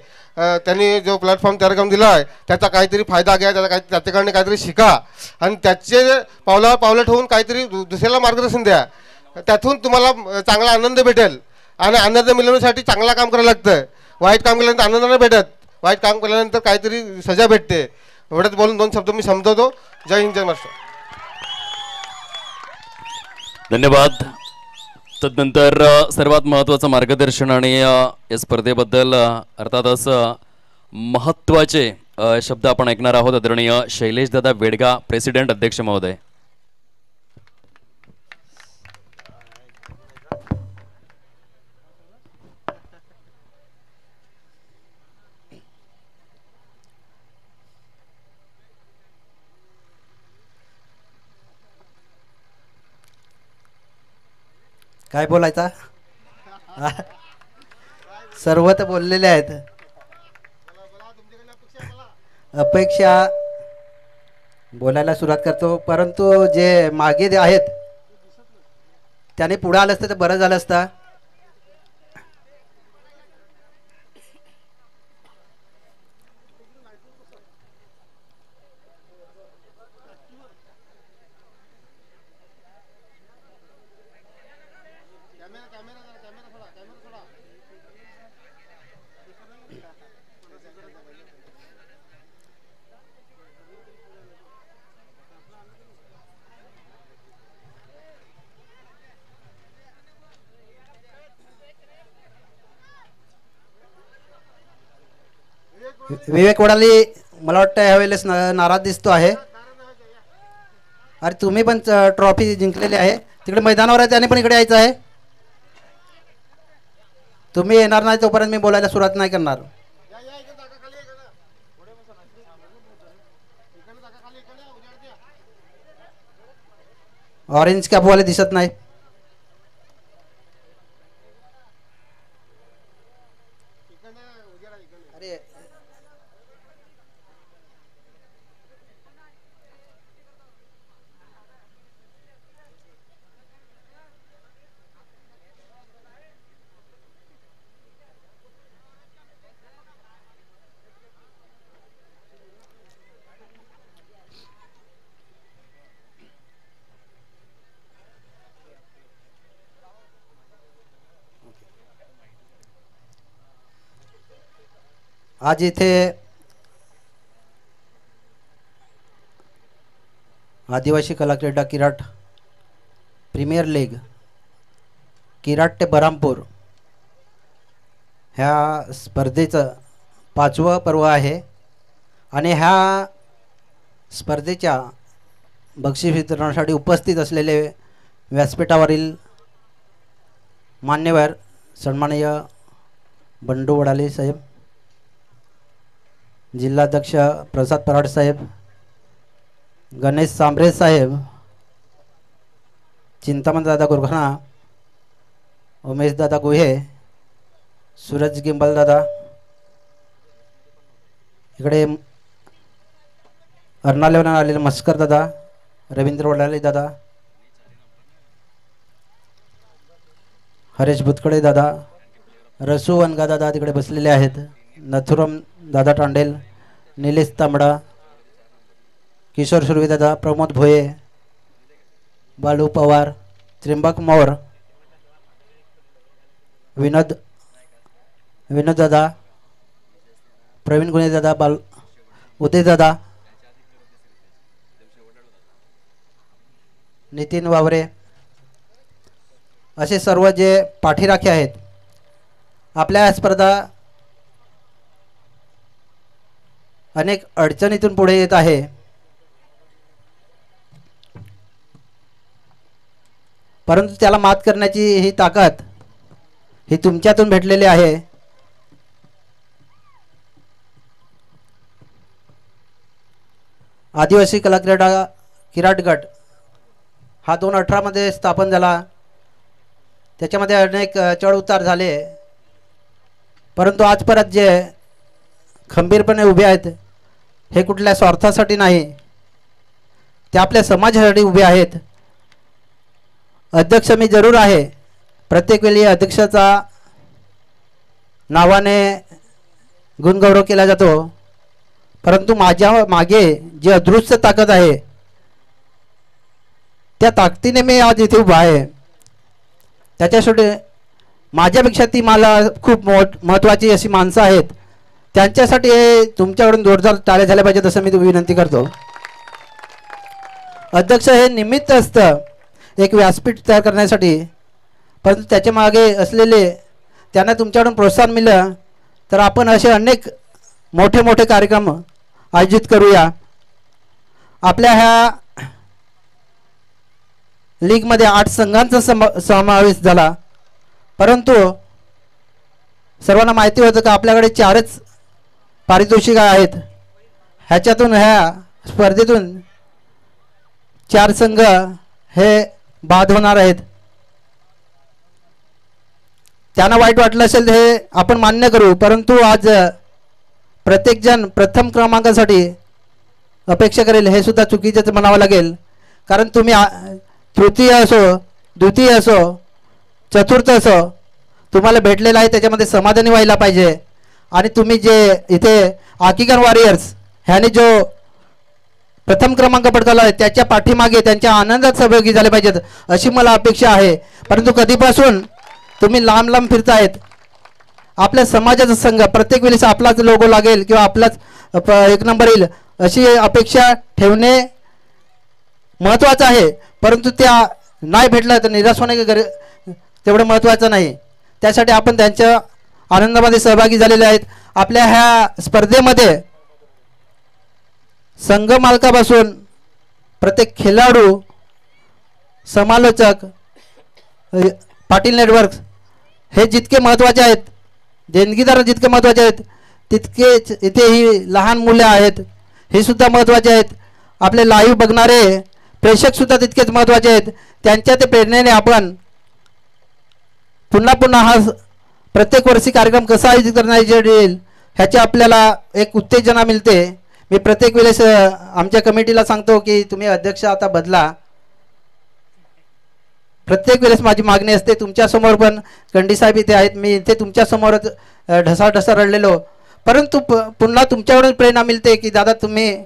त्यांनी जो प्लॅटफॉर्म तयार करून दिला आहे त्याचा काहीतरी फायदा घ्या. त्याच्याकडनं काहीतरी शिका आणि त्याचे पावलं ठेवून काहीतरी दुसऱ्याला मार्गदर्शन द्या. त्यातून तुम्हाला चांगला आनंद भेटेल आणि आनंद मिळवण्यासाठी चांगला काम करायला लागतं. वाईट काम केल्यानंतर आनंद नाही भेटत. वाईट काम केल्यानंतर काहीतरी सजा भेटते. एवढंच बोलून 2 शब्द मी संपवतो. जय हिंद, जय महाराष्ट्र. धन्यवाद. तदनंतर सर्वात महत्त्वाचं मार्गदर्शन आणि या स्पर्धेबद्दल अर्थातच महत्त्वाचे शब्द आपण ऐकणार आहोत. आदरणीय शैलेश दादा वेडगा, प्रेसिडेंट अध्यक्ष महोदय. काय बोलायचा? सर्व तर बोललेले आहेत. अपेक्षा बोलायला सुरुवात करतो, परंतु जे मागे आहेत त्याने पुढे आलं असतं तर बरं झालं असतं. विवेक वडाली मला वाटतं ह्यावेळेस नाराज दिसतो आहे. अरे तुम्ही पण ट्रॉफी जिंकलेली आहे. तिकडे मैदानावर आहे, त्याने पण इकडे यायचं आहे. तुम्ही येणार नाही तोपर्यंत मी बोलायला सुरुवात नाही करणार. ऑरेंज कॅपवाले दिसत नाही. आज इथे आदिवासी कला क्रीडा किराट प्रीमियर लीग किराट ते बरामपूर ह्या स्पर्धेचं 5वं पर्व आहे आणि ह्या स्पर्धेच्या बक्षीस वितरणासाठी उपस्थित असलेले व्यासपीठावरील मान्यवर सन्माननीय बंडू वडाले साहेब, जिल्हाध्यक्ष प्रसाद पराड साहेब, गणेश सांबरे साहेब, चिंतामण दादा गुरघाना, उमेश दादा गुहे, सूरज गिंबल दादा, इकडे अर्नाल्यावरून आलेले मस्कर दादा, रवींद्र वडाले दादा, हरेश भुतकडे दादा, रसू वनगा दादा तिकडे बसलेले आहेत, नथुराम दादा टांडेल, निलेश तांबडा, किशोर सुर्वे दादा, प्रमोद भोये, बालू पवार, त्रिंबक मौर, विनोद दादा, प्रवीण गुणे दादा, उदय दादा, नितीन वावरे असे सर्व जे पाठीराखे आहेत. आपल्या स्पर्धा अनेक अडचणीतून पुढे येत आहे. परंतु त्याला मात करण्याची ही ताकद ही तुमच्यातून भेटलेली आहे. आदिवासी कला क्रीडा किराट गट हा 2018 मध्ये स्थापन झाला. त्याच्यामध्ये अनेक चढ उतार झाले, परंतु आज परत जे खंबीरपणे उभे आहेत हे कुठल्या स्वार्थासाठी नाही, ते आपल्या समाजासाठी उभे आहेत. अध्यक्ष मी जरूर आहे, प्रत्येक वेळी अध्यक्षाचा नावाने गुणगौरव केला जातो, परंतु माझ्या मागे जी अदृश्य ताकद आहे त्या ताकदीने मी आज इथे उभा आहे. त्याच्यासाठी माझ्यापेक्षा ती मला खूप महत्त्वाची अशी माणसं आहेत, त्यांच्यासाठी हे तुमच्याकडून जोरदार टाळ्या झाल्या पाहिजेत असं मी विनंती करतो. अध्यक्ष हे निमित्त असतं एक व्यासपीठ तयार करण्यासाठी, परंतु त्याच्या मागे असलेले त्यांना तुमच्याकडून प्रोत्साहन मिळलं तर आपण असे अनेक मोठे मोठे कार्यक्रम आयोजित करूया. आपल्या ह्या लीगमध्ये 8 संघांचा समावेश झाला, परंतु सर्वांना माहिती होतं का आपल्याकडे 4च पारितोषिक आहेत. ह्याच्यातून ह्या स्पर्धेतून 4 संघ हे बाद होणार आहेत. त्यांना वाईट वाटलं असेल हे आपण मान्य करू, परंतु आज प्रत्येकजण प्रथम क्रमांकासाठी अपेक्षा करेल हे सुद्धा चुकीचंच म्हणावं लागेल. कारण तुम्ही तृतीय असो, द्वितीय असो, चतुर्थ असो, तुम्हाला भेटलेलं आहे त्याच्यामध्ये समाधानी व्हायला पाहिजे. आणि तुम्ही जे इथे आकिगन वॉरियर्स ह्याने जो प्रथम क्रमांक पटकावला आहे त्याच्या पाठीमागे त्यांच्या आनंदात सहभागी झाले पाहिजेत अशी मला अपेक्षा आहे. परंतु कधीपासून तुम्ही लांब लांब फिरतायत. आपल्या समाजाचा संघ प्रत्येक वेळेस आपलाच लोगो लागेल किंवा आपलाच 1 नंबर येईल अशी अपेक्षा ठेवणे महत्त्वाचं आहे, परंतु त्या नाही भेटलं तर निराश होणे तेवढं महत्त्वाचं नाही. त्यासाठी आपण त्यांच्या आनंदामध्ये सहभागी झालेले आहेत. आपल्या ह्या स्पर्धेमध्ये संघ मालकापासून प्रत्येक खेळाडू, समालोचक, पाटील नेटवर्क हे जितके महत्त्वाचे आहेत, देणगीदार जितके महत्त्वाचे आहेत, तितकेच इथे ही लहान मुले आहेत हे सुद्धा महत्त्वाचे आहेत. आपले लाईव्ह बघणारे प्रेक्षक सुद्धा तितकेच महत्त्वाचे आहेत. त्यांच्या ते प्रेरणेने आपण पुन्हा पुन्हा हा प्रत्येक वर्षी कार्यक्रम कसा आयोजित करण्यात येईल ह्याची आपल्याला एक उत्तेजना मिळते. मी प्रत्येक वेळेस आमच्या कमिटीला सांगतो की तुम्ही अध्यक्ष आता बदला. प्रत्येक वेळेस माझी मागणी असते. तुमच्यासमोर पण कंडी साहेब इथे आहेत, मी इथे तुमच्यासमोरच ढसा रडलेलो, परंतु पुन्हा तुमच्याकडून प्रेरणा मिळते की दादा तुम्ही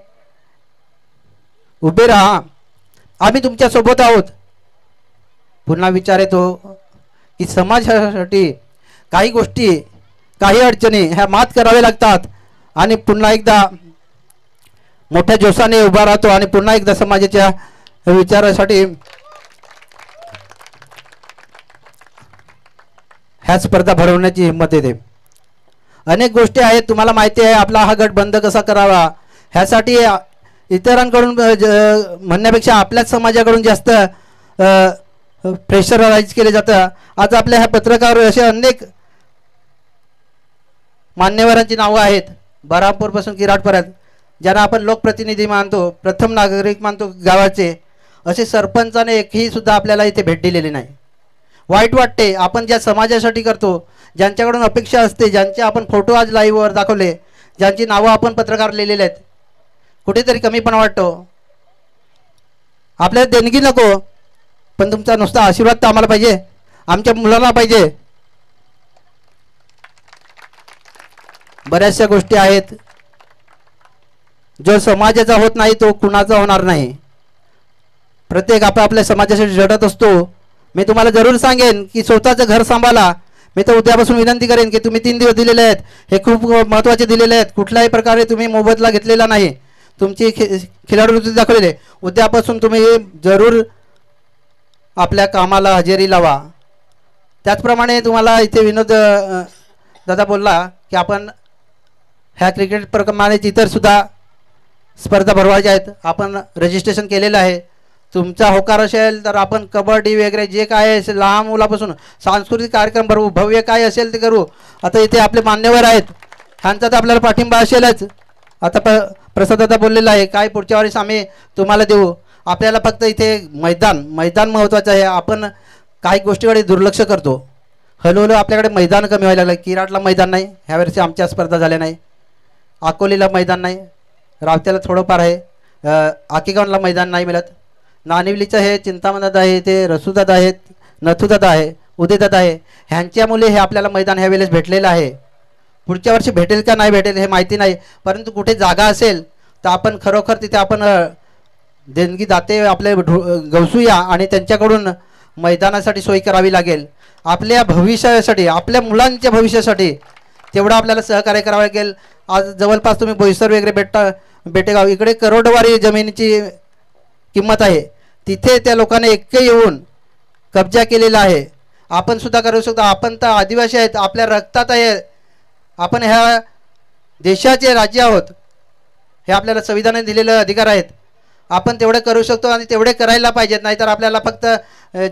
उभे राहा, आम्ही तुमच्यासोबत आहोत. पुन्हा विचार येतो की समाजासाठी काही गोष्टी, काही अडचणी ह्या मात कराव्या लागतात आणि पुन्हा एकदा मोठ्या जोशाने उभा राहतो आणि पुन्हा एकदा समाजाच्या विचारासाठी ह्या स्पर्धा भरवण्याची हिंमत येते. अनेक गोष्टी आहेत, तुम्हाला माहिती आहे आपला हा गट बंद कसा करावा ह्यासाठी इतरांकडून म्हणण्यापेक्षा आपल्याच समाजाकडून जास्त प्रेशराईज केले जातं. आज आपल्या ह्या पत्रकारावर असे अनेक मान्यवरांची नावं आहेत, बऱ्हामपूरपासून किराटपर्यंत, ज्यांना आपण लोकप्रतिनिधी मानतो, प्रथम नागरिक मानतो गावाचे, असे सरपंचाने एकही सुद्धा आपल्याला इथे भेट दिलेली नाही. वाईट वाटते. आपण ज्या समाजासाठी करतो, ज्यांच्याकडून अपेक्षा असते, ज्यांचे आपण फोटो आज लाईव्हवर दाखवले, ज्यांची नावं आपण पत्रकार लिहिलेले आहेत, कुठेतरी कमीपणा वाटतो. आपल्याला देणगी नको, पण तुमचा नुसता आशीर्वाद तर आम्हाला पाहिजे, आमच्या मुलांना पाहिजे. बऱ्याचशा गोष्टी आहेत जो समाजाचा होत नाही तो कुणाचा होणार नाही. प्रत्येक आपापल्या समाजासाठी झटत असतो. मी तुम्हाला जरूर सांगेन की स्वतःचं घर सांभाळा, मी तर उद्यापासून विनंती करेन की तुम्ही 3 दिवस दिलेले आहेत, हे खूप महत्त्वाचे दिलेले आहेत. कुठल्याही प्रकारे तुम्ही मोबदला घेतलेला नाही, तुमची खिलाडू वृत्ती दाखवलेली आहे. उद्यापासून तुम्ही जरूर आपल्या कामाला हजेरी लावा. त्याचप्रमाणे तुम्हाला इथे विनोद दादा बोलला की आपण ह्या क्रिकेट प्रमाणे इतर सुद्धा स्पर्धा भरवायच्या आहेत. आपण रजिस्ट्रेशन केलेलं आहे. तुमचा होकार असेल तर आपण कबड्डी वगैरे जे काय असेल लहान मुलापासून सांस्कृतिक कार्यक्रम भरवू, भव्य काय असेल ते करू. आता इथे आपले मान्यवर आहेत, ह्यांचा तर आपल्याला पाठिंबा असेलच. आता प्रसाद दादा बोललेला आहे काय पुढच्या वेळेस आम्ही तुम्हाला देऊ. आपल्याला फक्त इथे मैदान महत्त्वाचं आहे. आपण काही गोष्टीकडे दुर्लक्ष करतो. हळूहळू आपल्याकडे मैदान कमी व्हायला लागलं. किराटला मैदान नाही, ह्यावर्षी आमच्या स्पर्धा झाल्या नाही. अकोलीला मैदान नाही, रावत्याला थोडंफार आहे, आकेगावला मैदान नाही मिळत. नानिवलीचं हे चिंतामणदादा आहे, ते रसूदादा आहेत, नथुदादा आहे, उदयदादा आहे. ह्यांच्यामुळे हे आपल्याला मैदान ह्या वेळेस भेटलेलं आहे. पुढच्या वर्षी भेटेल का नाही भेटेल हे माहिती नाही, परंतु कुठे जागा असेल तर आपण खरोखर तिथे आपण देणगी दाते आपले गवसूया आणि त्यांच्याकडून मैदानासाठी सोय करावी लागेल. आपल्या भविष्यासाठी, आपल्या मुलांच्या भविष्यासाठी तेवढं आपल्याला सहकार्य करावं लागेल. आज जवळपास तुम्ही बोईसर वगैरे बेटेगाव इकडे करोडवारी जमिनीची किंमत आहे. तिथे त्या लोकांनी एकही येऊन कब्जा केलेला आहे. आपण सुद्धा करू शकतो. आपण तर आदिवासी आहेत, आपल्या रक्तात आहे. आपण ह्या देशाचे राज्य आहोत, हे आपल्याला संविधानाने दिलेले अधिकार आहेत. आपण तेवढे करू शकतो आणि तेवढे करायला पाहिजेत. नाहीतर आपल्याला फक्त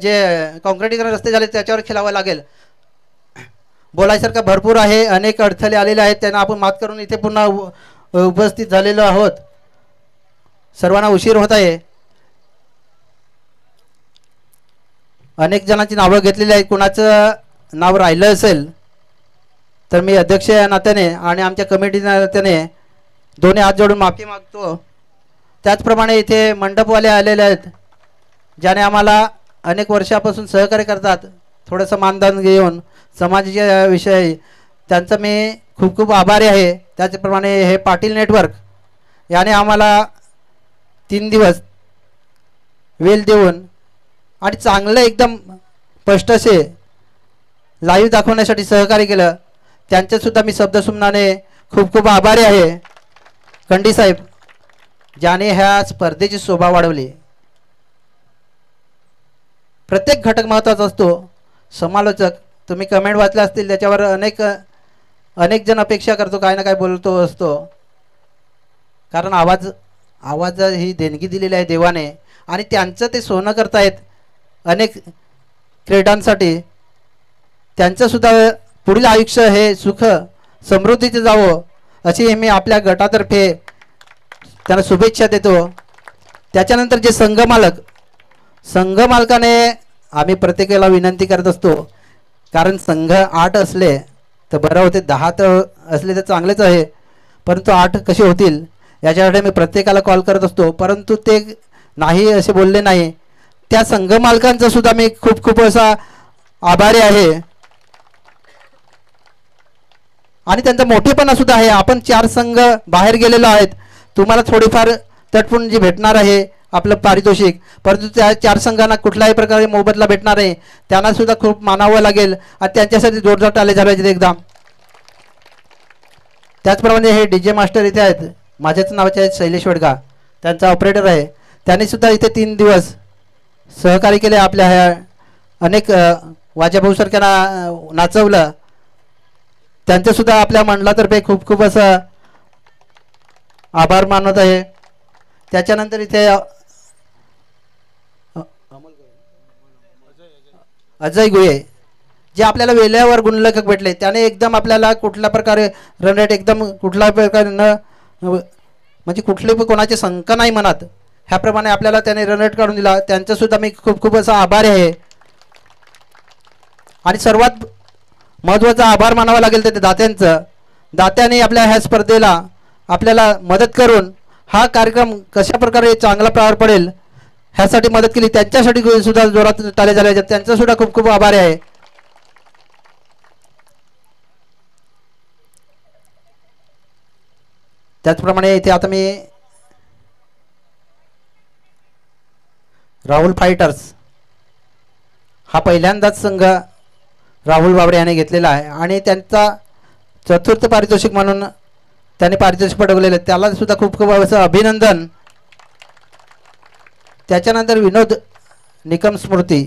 जे काँक्रिटीकरण रस्ते झाले त्याच्यावर खेळावं लागेल. बोलायसारखं भरपूर आहे, अनेक अडथळे आलेले आहेत, त्यांना आपण मात करून इथे पुन्हा उपस्थित झालेलो आहोत. सर्वांना उशीर होत आहे. अनेक जणांची नावं घेतलेली आहेत. कुणाचं नाव राहिलं असेल तर मी अध्यक्ष या नात्याने आणि आमच्या कमिटीच्या नात्याने दोन्ही हात जोडून माफी मागतो. त्याचप्रमाणे इथे मंडपवाले आलेले आहेत, ज्याने आम्हाला अनेक वर्षापासून सहकार्य करतात. थोडंसं मानधन घेऊन समाजाच्या विषयी त्यांचं मी खूप खूप आभारी आहे. त्याचप्रमाणे हे पाटील नेटवर्क याने आम्हाला 3 दिवस वेळ देऊन आणि चांगलं एकदम स्पष्ट असे लाईव्ह दाखवण्यासाठी सहकार्य केलं. त्यांचंसुद्धा मी शब्दसुमनाने खूप खूप आभारी आहे. कंडी साहेब ज्याने ह्या स्पर्धेची शोभा वाढवली. प्रत्येक घटक महत्त्वाचा असतो. समालोचक तुम्ही कमेंट वाचल्या असतील, त्याच्यावर अनेक जण अपेक्षा करतो, काय ना काय बोलतो असतो. कारण आवाज ही देणगी दिलेली आहे देवाने आणि त्यांचं ते सोनं करतायत अनेक क्रीडांसाठी. त्यांचंसुद्धा पुढील आयुष्य हे सुख समृद्धीचं जावं अशी मी आपल्या गटातर्फे त्यांना शुभेच्छा देतो. त्याच्यानंतर जे संघमालकाने आम्ही प्रत्येकाला विनंती करत असतो, कारण संघ 8 असले तर बरं होते, 10 तर असले तर चांगलेच आहे, परंतु 8 कसे होतील याच्याकडे मी प्रत्येकाला कॉल करत असतो. परंतु ते नाही असे बोलले नाही. त्या संघमालकांचा सुद्धा मी खूप खूप असा आभारी आहे आणि त्यांचा मोठेपणा सुद्धा आहे. आपण 4 संघ बाहेर गेलेलो आहेत, तुम्हाला थोडीफार तटपून जी भेटणार आहे आपलं पारितोषिक, परंतु त्या 4 संघांना कुठल्याही प्रकारे मोबदला भेटणार आहे. त्यांना सुद्धा खूप मानावं लागेल आणि त्यांच्यासाठी जोरदार टाळे झाले एकदम. त्याचप्रमाणे हे DJ मास्टर इथे आहेत, माझ्याच नावाचे आहेत शैलेश वेडगा, त्यांचा ऑपरेटर आहे. त्यांनी सुद्धा इथे 3 दिवस सहकार्य केले. आपल्या ह्या अनेक वाजाभाऊसारख्यांना नाचवलं. त्यांचंसुद्धा आपल्या मंडळातर्फे खूप खूप असं आभार मानत आहे. त्याच्यानंतर इथे अजय गुहे जे आपल्याला वेळेवर गुणलेखक भेटले, त्याने एकदम आपल्याला कुठल्या प्रकारे रन रेट एकदम कुठल्या प्रकारे न म्हणजे कुठले कोणाची शंका नाही मनात, ह्याप्रमाणे आपल्याला त्याने रन रेट काढून दिला. त्यांचंसुद्धा मी खूप खूप असा आभारी आहे. आणि सर्वात महत्त्वाचा आभार मानावा लागेल ते दात्यांचं. दात्याने आपल्या ह्या स्पर्धेला आपल्याला मदत करून हा कार्यक्रम कशा प्रकारे चांगला पार पडेल ह्यासाठी मदत केली. त्यांच्यासाठी सुद्धा जोरात टाळे झाले, त्यांचा सुद्धा खूप खूप आभार आहे. त्याचप्रमाणे इथे आता मी राहुल फायटर्स हा पहिल्यांदाच संघ राहुल बाबडे यांनी घेतलेला आहे आणि त्यांचा चतुर्थ पारितोषिक म्हणून त्याने पारितोषिक पटवलेलं आहे, त्याला सुद्धा खूप खूप असं अभिनंदन. त्याच्यानंतर विनोद निकम स्मृती,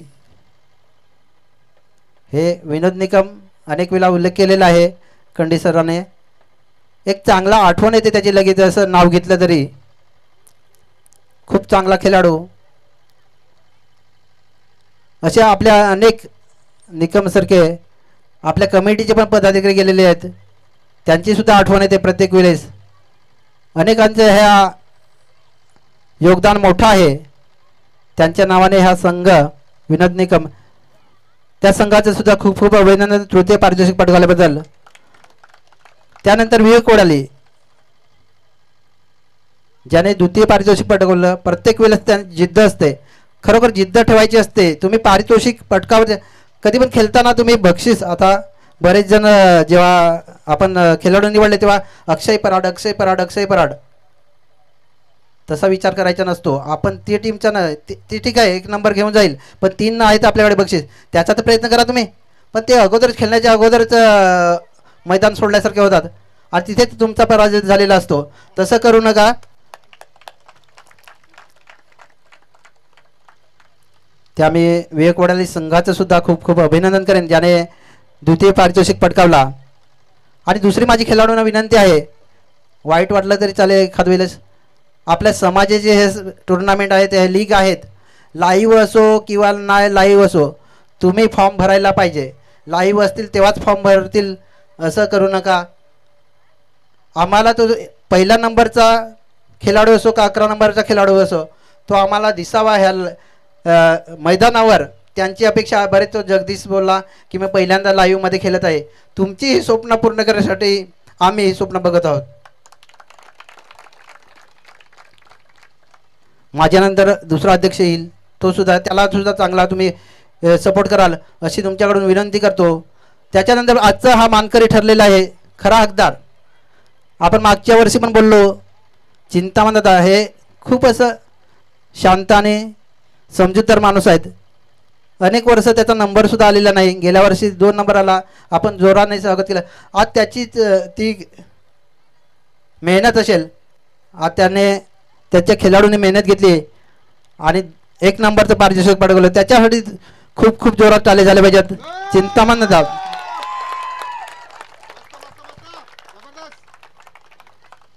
हे विनोद निकम अनेक वेळा उल्लेख केलेला आहे कंडी सरांनी. एक चांगला आठवण येते त्याची लगेच असं नाव घेतलं तरी. खूप चांगला खेळाडू. असे आपल्या अनेक निकमसारखे आपल्या कमिटीचे पण पदाधिकारी गेलेले आहेत, त्यांची सुद्धा आठवण येते प्रत्येक वेळेस. अनेकांचं ह्या योगदान मोठं आहे. त्यांच्या नावाने हा संघ विनोद निकम, त्या संघाचं सुद्धा खूप खूप अभिनंदन तृतीय पारितोषिक पटकावल्याबद्दल. त्यानंतर विवेक कोडाली ज्याने द्वितीय पारितोषिक पटकावलं. प्रत्येक वेळेस त्यांची जिद्द असते, खरोखर जिद्द ठेवायची असते. तुम्ही पारितोषिक पटकावर कधी पण खेळताना तुम्ही बक्षीस, आता बरेच जण जेव्हा आपण खेळाडू निवडले तेव्हा अक्षय पराड अक्षय पराड अक्षय पराड तसा विचार करायचा नसतो. आपण ती टीमचा ना ती ठीक आहे, एक नंबर घेऊन जाईल, पण 3 आहेत आपल्याकडे बक्षीस, त्याचा तर प्रयत्न करा तुम्ही. पण ते अगोदरच खेळण्याच्या अगोदरच मैदान सोडल्यासारखे होतात आणि तिथेच तुमचा पराजय झालेला असतो. तसं करू नका. त्या मी विवेक वडाली संघाचं सुद्धा खूप खूप अभिनंदन करेन ज्याने द्वितीय पारितोषिक पटकावला. आणि दुसरी माझी खेळाडूंना विनंती आहे, वाईट वाटलं तरी चालेल एखाद वेळेस, आपल्या समाजाचे हे टुर्नामेंट आहेत, हे लीग आहेत, लाईव्ह असो किंवा नाही लाईव्ह असो, तुम्ही फॉर्म भरायला पाहिजे. लाईव्ह असतील तेव्हाच फॉर्म भरतील असं करू नका. आम्हाला तो पहिल्या नंबरचा खेळाडू असो का 11 नंबरचा खेळाडू असो, तो आम्हाला दिसावा ह्या मैदानावर. त्यांची अपेक्षा, बरेच तो जगदीश बोलला की मी पहिल्यांदा लाईव्हमध्ये खेळत आहे. तुमची ही स्वप्न पूर्ण करण्यासाठी आम्ही ही स्वप्न बघत आहोत. माझ्यानंतर दुसरा अध्यक्ष येईल, तो सुद्धा, त्याला सुद्धा चांगला तुम्ही सपोर्ट कराल अशी तुमच्याकडून विनंती करतो. त्याच्यानंतर आजचा हा मानकरी ठरलेला आहे खरा हकदार. आपण मागच्या वर्षी पण बोललो, चिंतामण दादा हे खूप असं शांत आणि समजूतदार माणूस आहेत. अनेक वर्ष त्याचा नंबरसुद्धा आलेला नाही. गेल्या वर्षी 2 नंबर आला, आपण जोराने स्वागत केलं. आज त्याचीच ती मेहनत असेल, आज त्याने त्याच्या खेळाडूंनी मेहनत घेतली आणि 1 नंबरचं पारितोषिक पटकावलं. त्याच्यासाठी खूप खूप जोरात टाळे झाले पाहिजेत. चिंतामण दादा,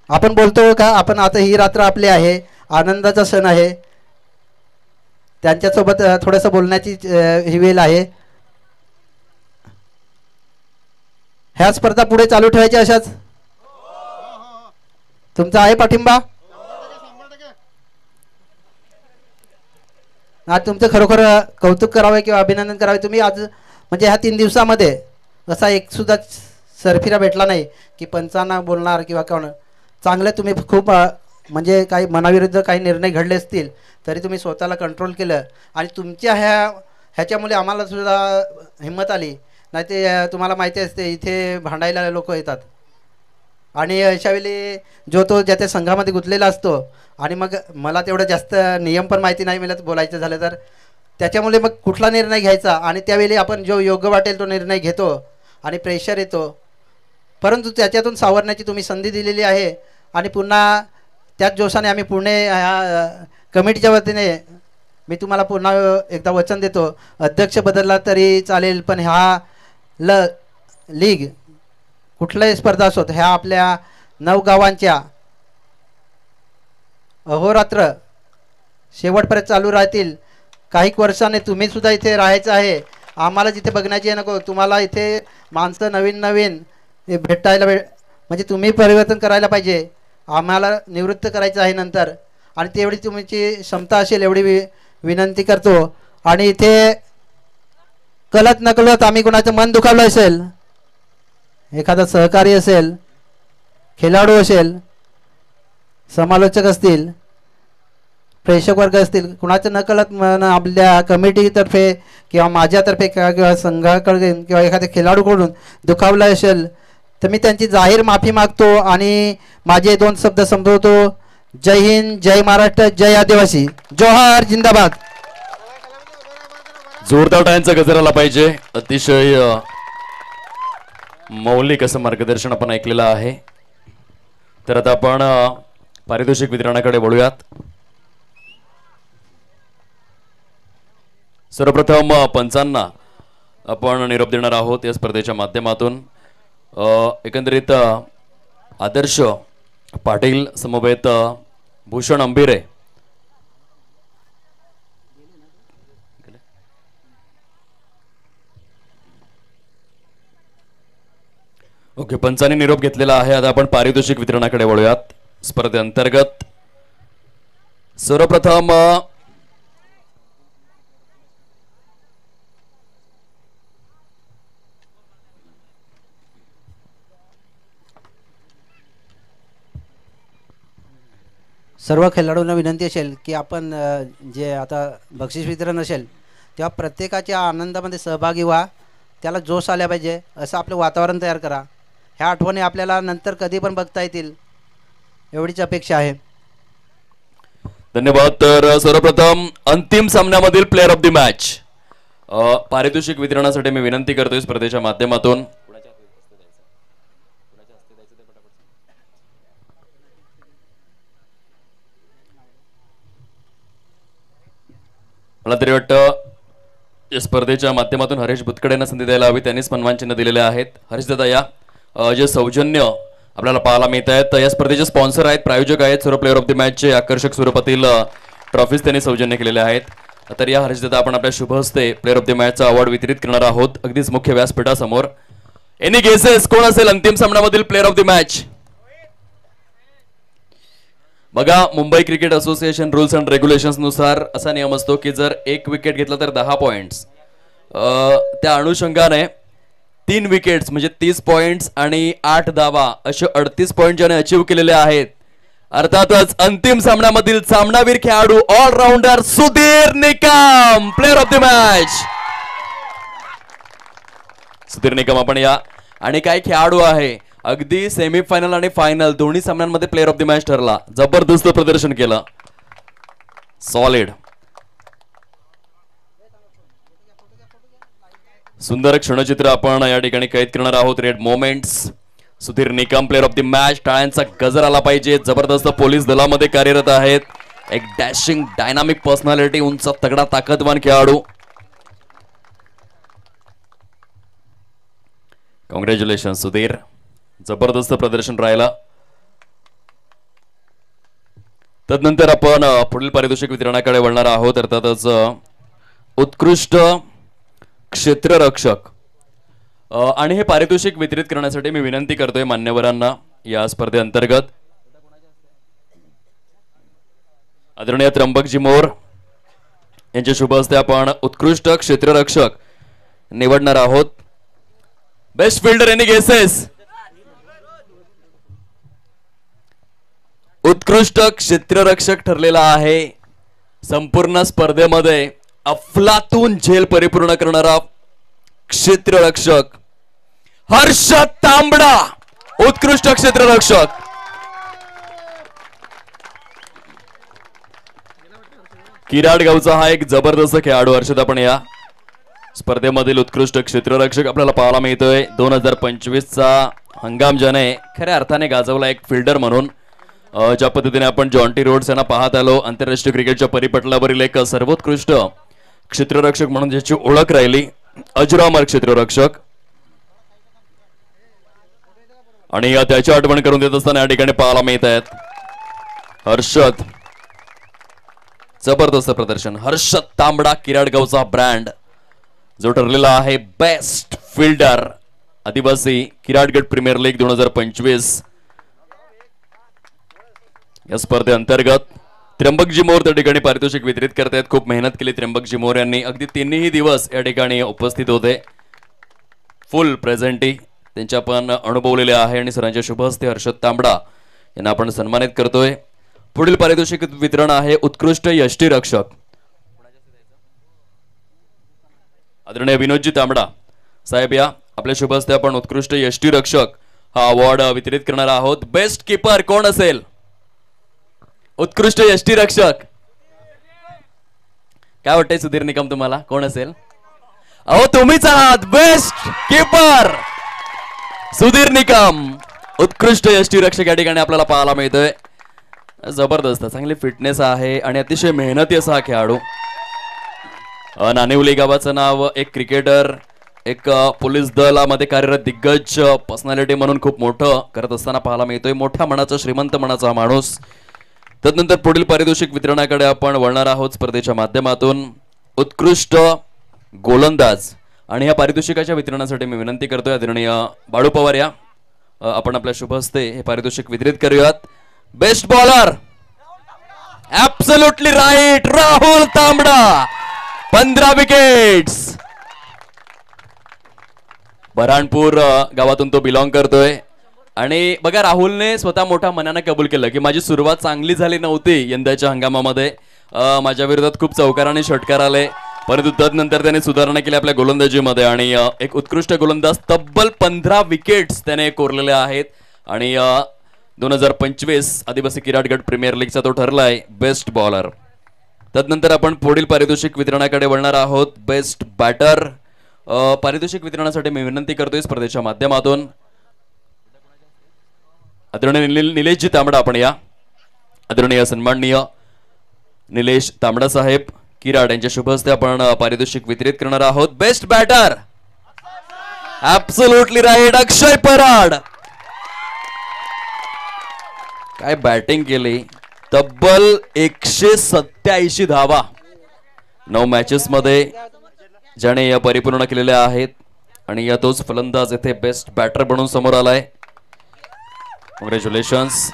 आपण बोलतो का आपण आता ही रात्र आपली आहे, आनंदाचा सण आहे, त्यांच्यासोबत थोडंसं बोलण्याची ही वेळ आहे. ह्या स्पर्धा पुढे चालू ठेवायच्या अशाच, तुमचा आहे पाठिंबा? आज तुमचं खरोखर कौतुक करावे किंवा अभिनंदन करावे. तुम्ही आज म्हणजे ह्या 3 दिवसामध्ये असा एक सुद्धा सरफिरा भेटला नाही की पंचांना बोलणार किंवा कोण. चांगले तुम्ही खूप म्हणजे काही मनाविरुद्ध काही निर्णय घडले असतील तरी तुम्ही स्वतःला कंट्रोल केलं आणि तुमच्या ह्याच्यामुळे आम्हाला सुद्धा हिंमत आली. नाही ते तुम्हाला माहिती असते इथे भांडायला लोक येतात आणि अशावेळी जो तो ज्या त्या संघामध्ये गुंतलेला असतो आणि मग मला तेवढं जास्त नियम पण माहिती नाही मिळत बोलायचं झालं तर, त्याच्यामुळे मग कुठला निर्णय घ्यायचा आणि त्यावेळी आपण जो योग्य वाटेल तो निर्णय घेतो आणि प्रेशर येतो. परंतु त्याच्यातून सावरण्याची तुम्ही संधी दिलेली आहे आणि पुन्हा त्याच जोशाने आम्ही पुणे कमिटीच्या वतीने मी तुम्हाला पुन्हा एकदा वचन देतो, अध्यक्ष बदलला तरी चालेल पण ह्या लीग कुठल्याही स्पर्धा असोत ह्या आपल्या 9 गावांच्या अहोरात्र शेवटपर्यंत चालू राहतील. काही वर्षाने तुम्ही सुद्धा इथे राहायचं आहे, आम्हाला जिथे बघण्याची नको, तुम्हाला इथे माणसं नवीन नवीन भेटायला म्हणजे तुम्ही परिवर्तन करायला पाहिजे, आम्हाला निवृत्त करायचं आहे नंतर आणि तेवढी तुमची क्षमता असेल एवढी विनंती करतो. आणि इथे कळत नकळत आम्ही कोणाचं मन दुखावलं असेल, एखादा सहकारी असेल, खेळाडू असेल, समालोचक असतील, प्रेक्षक वर्ग असतील, कुणाचं नकळत मन आपल्या कमिटीतर्फे किंवा माझ्यातर्फे किंवा संघाकडून किंवा एखाद्या खेळाडूकडून दुखावलं असेल तर मी त्यांची जाहीर माफी मागतो आणि माझे 2 शब्द संपवतो. जय हिंद, जय महाराष्ट्र, जय आदिवासी, जोहार, जिंदाबाद. जोरदार टाळ्यांचा गजर आला पाहिजे. अतिशय मौलिक असं मार्गदर्शन आपण ऐकलेलं आहे. तर आता आपण पारितोषिक वितरणाकडे वळूयात. सर्वप्रथम पंचांना आपण निरोप देणार आहोत या स्पर्धेच्या माध्यमातून. एकंदरीत आदर्श पाटील समवेत भूषण अंबिरे, ओके, पंचांनी निरोप घेतलेला आहे. आता आपण पारितोषिक वितरणाकडे वळूयात. स्पर्धेअंतर्गत सर्वप्रथम सर्व खेळाडूंना विनंती असेल की आपण जे आता बक्षीस वितरण असेल तेव्हा प्रत्येकाच्या आनंदामध्ये सहभागी व्हा. त्याला जोश आल्या पाहिजे असं आपलं वातावरण तयार करा. ह्या आठवणी आपल्याला नंतर कधी पण बघता येतील एवढीच अपेक्षा आहे. धन्यवाद. तर सर्वप्रथम अंतिम सामन्यामधील प्लेअर ऑफ द मॅच पारितोषिक वितरणासाठी मी विनंती करतोय स्पर्धेच्या माध्यमातून. मला तरी वाटतं या स्पर्धेच्या माध्यमातून हरीश बुतकडे यांना संधी द्यायला हवी. त्यांनीच सन्मान चिन्ह दिलेले आहेत. हरीश दादा या जे सौजन्य आपल्याला पाहायला मिळत आहेत. या स्पर्धेचे स्पॉन्सर आहेत, प्रायोजक आहेत. सर्व प्लेअर ऑफ द मॅचचे आकर्षक स्वरूपातील ट्रॉफीज त्यांनी सौजन्य केलेले आहेत. तर या हरीश दादा आपण आपल्या शुभ हस्ते प्लेअर ऑफ द मॅचचा अवॉर्ड वितरित करणार आहोत अगदीच मुख्य व्यासपीठासमोर. एनी गेसेस कोण असेल अंतिम सामन्यामधील प्लेअर ऑफ द मॅच? बघा, Mumbai cricket association rules and regulations नुसार असा नियम असतो की जर एक विकेट घेतला तर 10 पॉइंट्स. त्या अनुषंगाने 3 विकेट्स म्हणजे 30 पॉइंट्स आणि 8 धावा असे 38 पॉइंट ज्याने अचीव्ह केलेले आहेत. अर्थातच अंतिम सामन्यामधील सामनावीर खेळाडू allrounder Sudhir Nikam player of the match. Sudhir Nikam आपण या. आणि काय खेळाडू आहे, अगदी सेमीफायनल आणि फायनल दोन्ही सामन्यांमध्ये प्लेअर ऑफ द मॅच ठरला. जबरदस्त प्रदर्शन केलं, सॉलिड. सुंदर क्षणचित्र आपण या ठिकाणी कैद करणार आहोत. Raid moments. Sudhir Nikam player of the match. टाळ्यांचा गजर आला पाहिजे. जबरदस्त पोलीस दलामध्ये कार्यरत आहेत. एक डॅशिंग डायनामिक पर्सनॅलिटी, उंच तगडा ताकदवान खेळाडू. कॉंग्रॅच्युलेशन सुधीर, जबरदस्त प्रदर्शन राहिला. तदनंतर आपण पुढील पारितोषिक वितरणाकडे वळणार आहोत. अर्थातच उत्कृष्ट क्षेत्ररक्षक आणि हे पारितोषिक वितरित करण्यासाठी मी विनंती करतोय मान्यवरांना या स्पर्धेअंतर्गत आदरणीय त्र्यंबकजी मोर यांच्या शुभ हस्ते आपण उत्कृष्ट क्षेत्ररक्षक निवडणार आहोत. Best fielder any guesses? उत्कृष्ट क्षेत्ररक्षक ठरलेला आहे. संपूर्ण स्पर्धेमध्ये अफलातून झेल परिपूर्ण करणारा क्षेत्ररक्षक हर्ष तांबडा, उत्कृष्ट क्षेत्ररक्षक. किराड गावचा हा एक जबरदस्त खेळाडू. हर्षद आपण या स्पर्धेमधील उत्कृष्ट क्षेत्ररक्षक आपल्याला पाहायला मिळतोय. 2025चा हंगाम ज्याने खऱ्या अर्थाने गाजवला एक फिल्डर म्हणून. ज्या पद्धतीने आपण जॉन्टी रोड्स यांना पाहत आलो, आंतरराष्ट्रीय क्रिकेटच्या परिपटलावरील एक सर्वोत्कृष्ट क्षेत्ररक्षक म्हणून ज्याची ओळख राहिली, अजरामर क्षेत्ररक्षक. आणि त्याची आठवण करून देत असताना या ठिकाणी पाहायला मिळत आहेत हर्षद. जबरदस्त प्रदर्शन. हर्षद तांबडा, किराड गावचा ब्रँड जो ठरलेला आहे बेस्ट फिल्डर आदिवासी किराडगड प्रीमियर लीग 2025. या स्पर्धेअंतर्गत त्र्यंबकजी मोर त्या ठिकाणी पारितोषिक वितरित करतायत. खूप मेहनत केली त्र्यंबकजी मोर यांनी. अगदी 3ही दिवस या ठिकाणी उपस्थित होते. फुल प्रेझेंटी त्यांच्या आपण अनुभवलेले आहे आणि सरांच्या शुभ हस्ते हर्षद तांबडा यांना आपण सन्मानित करतोय. पुढील पारितोषिक वितरण आहे उत्कृष्ट यष्टीरक्षक. आदरणीय विनोदजी तांबडा साहेब या. आपल्या शुभ हस्ते आपण उत्कृष्ट यष्टीरक्षक हा अवॉर्ड वितरित करणार आहोत. बेस्ट कीपर कोण असेल? उत्कृष्ट यष्टीरक्षक. काय वाटतंय सुधीर निकम तुम्हाला, कोण असेल? अहो तुम्हीच आहात बेस्ट कीपर सुधीर निकम. उत्कृष्ट यष्टीरक्षक या ठिकाणी आपल्याला पाहायला मिळतोय. जबरदस्त चांगली फिटनेस आहे आणि अतिशय मेहनती असा हा खेळाडू. नानिवली गावाचं नाव एक क्रिकेटर, एक पोलीस दलामध्ये कार्यरत दिग्गज पर्सनॅलिटी म्हणून खूप मोठं करत असताना पाहायला मिळतोय. मोठ्या मनाचा श्रीमंत मनाचा माणूस. तदनंतर पुढील पारितोषिक वितरणाकडे आपण वळणार आहोत स्पर्धेच्या माध्यमातून. उत्कृष्ट गोलंदाज आणि या पारितोषिकाच्या वितरणासाठी मी विनंती करतोय आदरणीय बाळू पवार या आपण आपल्या शुभ हस्ते हे पारितोषिक वितरित करूयात. Best bowler absolutely right Rahul Tambda 15 wickets. Burhanpur गावातून तो बिलॉंग करतोय आणि बघा राहुलने स्वतः मोठ्या मनाने कबूल केलं की माझी सुरुवात चांगली झाली नव्हती यंदाच्या हंगामामध्ये. माझ्या विरोधात खूप चौकार आणि षटकार आले, परंतु तदनंतर त्याने सुधारणा केली आपल्या गोलंदाजीमध्ये आणि एक उत्कृष्ट गोलंदाज तब्बल 15 विकेट्स त्याने कोरलेल्या आहेत आणि 2025 आदिवासी किराटगड प्रीमियर लीगचा तो ठरलाय बेस्ट बॉलर. तदनंतर आपण पुढील पारितोषिक वितरणाकडे वळणार आहोत. बेस्ट बॅटर पारितोषिक वितरणासाठी मी विनंती करतोय स्पर्धेच्या माध्यमातून आदरणीय निलेशजी तांबडा आपण या. आदरणीय सन्माननीय निलेश तांबडा साहेब किराड यांच्या शुभ हस्ते आपण पारितोषिक वितरित करणार आहोत. बेस्ट बॅटर ऍब्सोल्युटली राईट अक्षय पराड. काय बॅटिंग केली, तब्बल 187 धावा 9 मॅचेस मध्ये ज्याने या परिपूर्ण केलेल्या आहेत आणि या तोच फलंदाज येथे बेस्ट बॅटर बनून समोर आलाय. कॉंग्रॅच्युलेशन्स.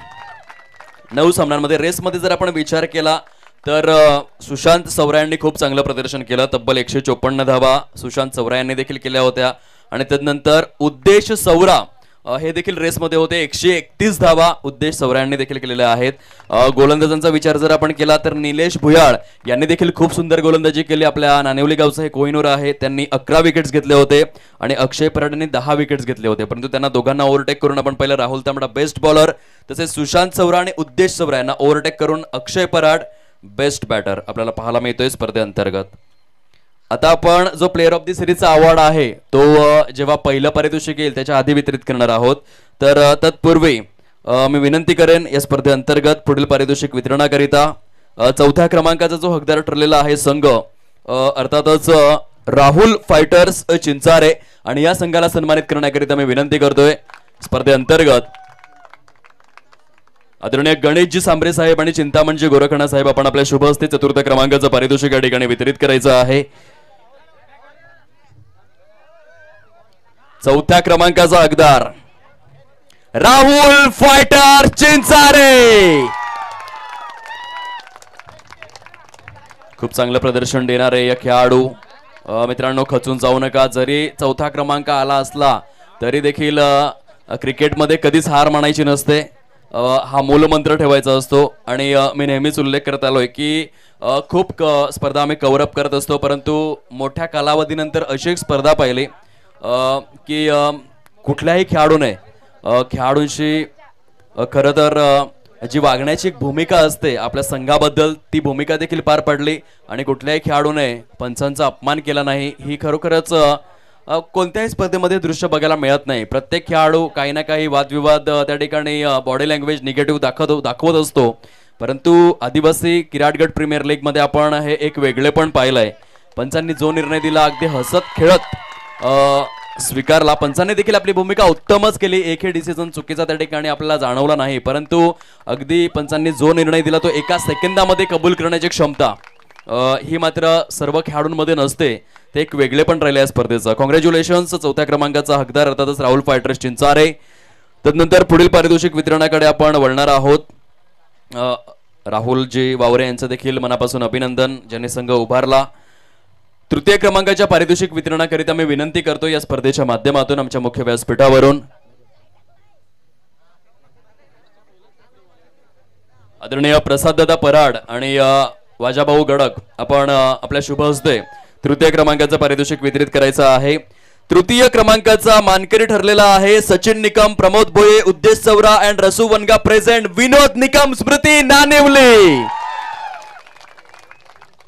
9 सामन्यांमध्ये रेसमध्ये जर आपण विचार केला तर सुशांत सवरा यांनी खूप चांगलं प्रदर्शन केलं. तब्बल 154 धावा सुशांत सवरा यांनी देखील केल्या होत्या आणि तदनंतर उद्देश सवरा हे देखील रेसमध्ये होते. 131 धावा उद्देश सवरा यांनी देखील केलेल्या आहेत. गोलंदाजांचा विचार जर आपण केला तर निलेश भुयाळ यांनी देखील खूप सुंदर गोलंदाजी केली. आपल्या नानिवली गावचं हे कोहिनूर आहे, त्यांनी 11 विकेट्स घेतले होते आणि अक्षय पराड यांनी 10 विकेट्स घेतले होते, परंतु त्यांना दोघांना ओव्हरटेक करून आपण पहिला राहुल तांबडा बेस्ट बॉलर तसेच सुशांत सवरा आणि उद्देश सवरा यांना ओव्हरटेक करून अक्षय पराड बेस्ट बॅटर आपल्याला पाहायला मिळतोय स्पर्धेअंतर्गत. आता आपण जो प्लेअर ऑफ द सिरीजचा अवॉर्ड आहे तो जेव्हा पहिलं पारितोषिक येईल त्याच्या आधी वितरित करणार आहोत. तर तत्पूर्वी मी विनंती करेन या स्पर्धेअंतर्गत पुढील पारितोषिक वितरणाकरिता 4थ्या क्रमांकाचा जो हकदार ठरलेला आहे संघ अर्थातच राहुल फायटर्स चिंचारे आणि या संघाला सन्मानित करण्याकरिता मी विनंती करतोय स्पर्धेअंतर्गत आदरणीय गणेशजी सांबरे साहेब आणि चिंतामणजी गोरखणा साहेब आपण आपल्या शुभ हस्ते 4थ्या क्रमांकाचं पारितोषिक या ठिकाणी वितरित करायचं आहे. 4थ्या क्रमांकाचा हकदार राहुल फायटर चिंचारे. खूप चांगलं प्रदर्शन देणारे या खेळाडू. मित्रांनो खचून जाऊ नका, जरी 4था क्रमांक आला असला तरी देखील क्रिकेटमध्ये कधीच हार मानायची नसते. हा मूलमंत्र ठेवायचा असतो आणि मी नेहमीच उल्लेख करत आलोय की खूप स्पर्धा आम्ही कव्हरअप करत असतो, परंतु मोठ्या कालावधीनंतर अशी एक स्पर्धा पाहिली की कुठल्याही खेळाडूने खेळाडूंशी खरं तर जी वागण्याची एक भूमिका असते आपल्या संघाबद्दल ती भूमिका देखील पार पडली आणि कुठल्याही खेळाडूने पंचांचा अपमान केला नाही. ही खरोखरच कोणत्याही स्पर्धेमध्ये दृश्य बघायला मिळत नाही. प्रत्येक खेळाडू काही ना काही वादविवाद त्या ठिकाणी बॉडी लँग्वेज निगेटिव्ह दाखवत असतो, परंतु आदिवासी किराटगड प्रीमियर लीग मध्ये आपण हे एक वेगळेपण पाहिलंय. पंचांनी जो निर्णय दिला अगदी हसत खेळत स्वीकारला. पंचांनी देखील आपली भूमिका उत्तमच केली, एकही डिसिजन चुकीचा त्या ठिकाणी आपल्याला जाणवला नाही, परंतु अगदी पंचांनी जो निर्णय दिला तो एका सेकंदामध्ये कबूल करण्याची क्षमता ही मात्र सर्व खेळाडूंमध्ये नसते. ते एक वेगळे पण राहिले या स्पर्धेचं. कॉंग्रॅच्युलेशन्स. 4थ्या क्रमांकाचा हकदार अर्थातच राहुल फायटर्स चिंचारे. तदनंतर पुढील पारितोषिक वितरणाकडे आपण वळणार आहोत. राहुलजी वावरे यांचं देखील मनापासून अभिनंदन ज्यांनी संघ उभारला. 3य क्रमांकाच्या पारितोषिक वितरणाकरिता मी विनंती करतो या स्पर्धेच्या माध्यमातून आमच्या मुख्य व्यासपीठावरून आदरणीय प्रसाददादा पराड आणि वाजाभाऊ गडक आपण आपल्या शुभ हस्ते 3य क्रमांकाचं पारितोषिक वितरित करायचं आहे. 3य क्रमांकाचा मानकरी ठरलेला आहे सचिन निकम, प्रमोद भोये, उद्देश सवरा अँड रसू वनगा प्रेझेंट, विनोद निकम, स्मृती नानिवली.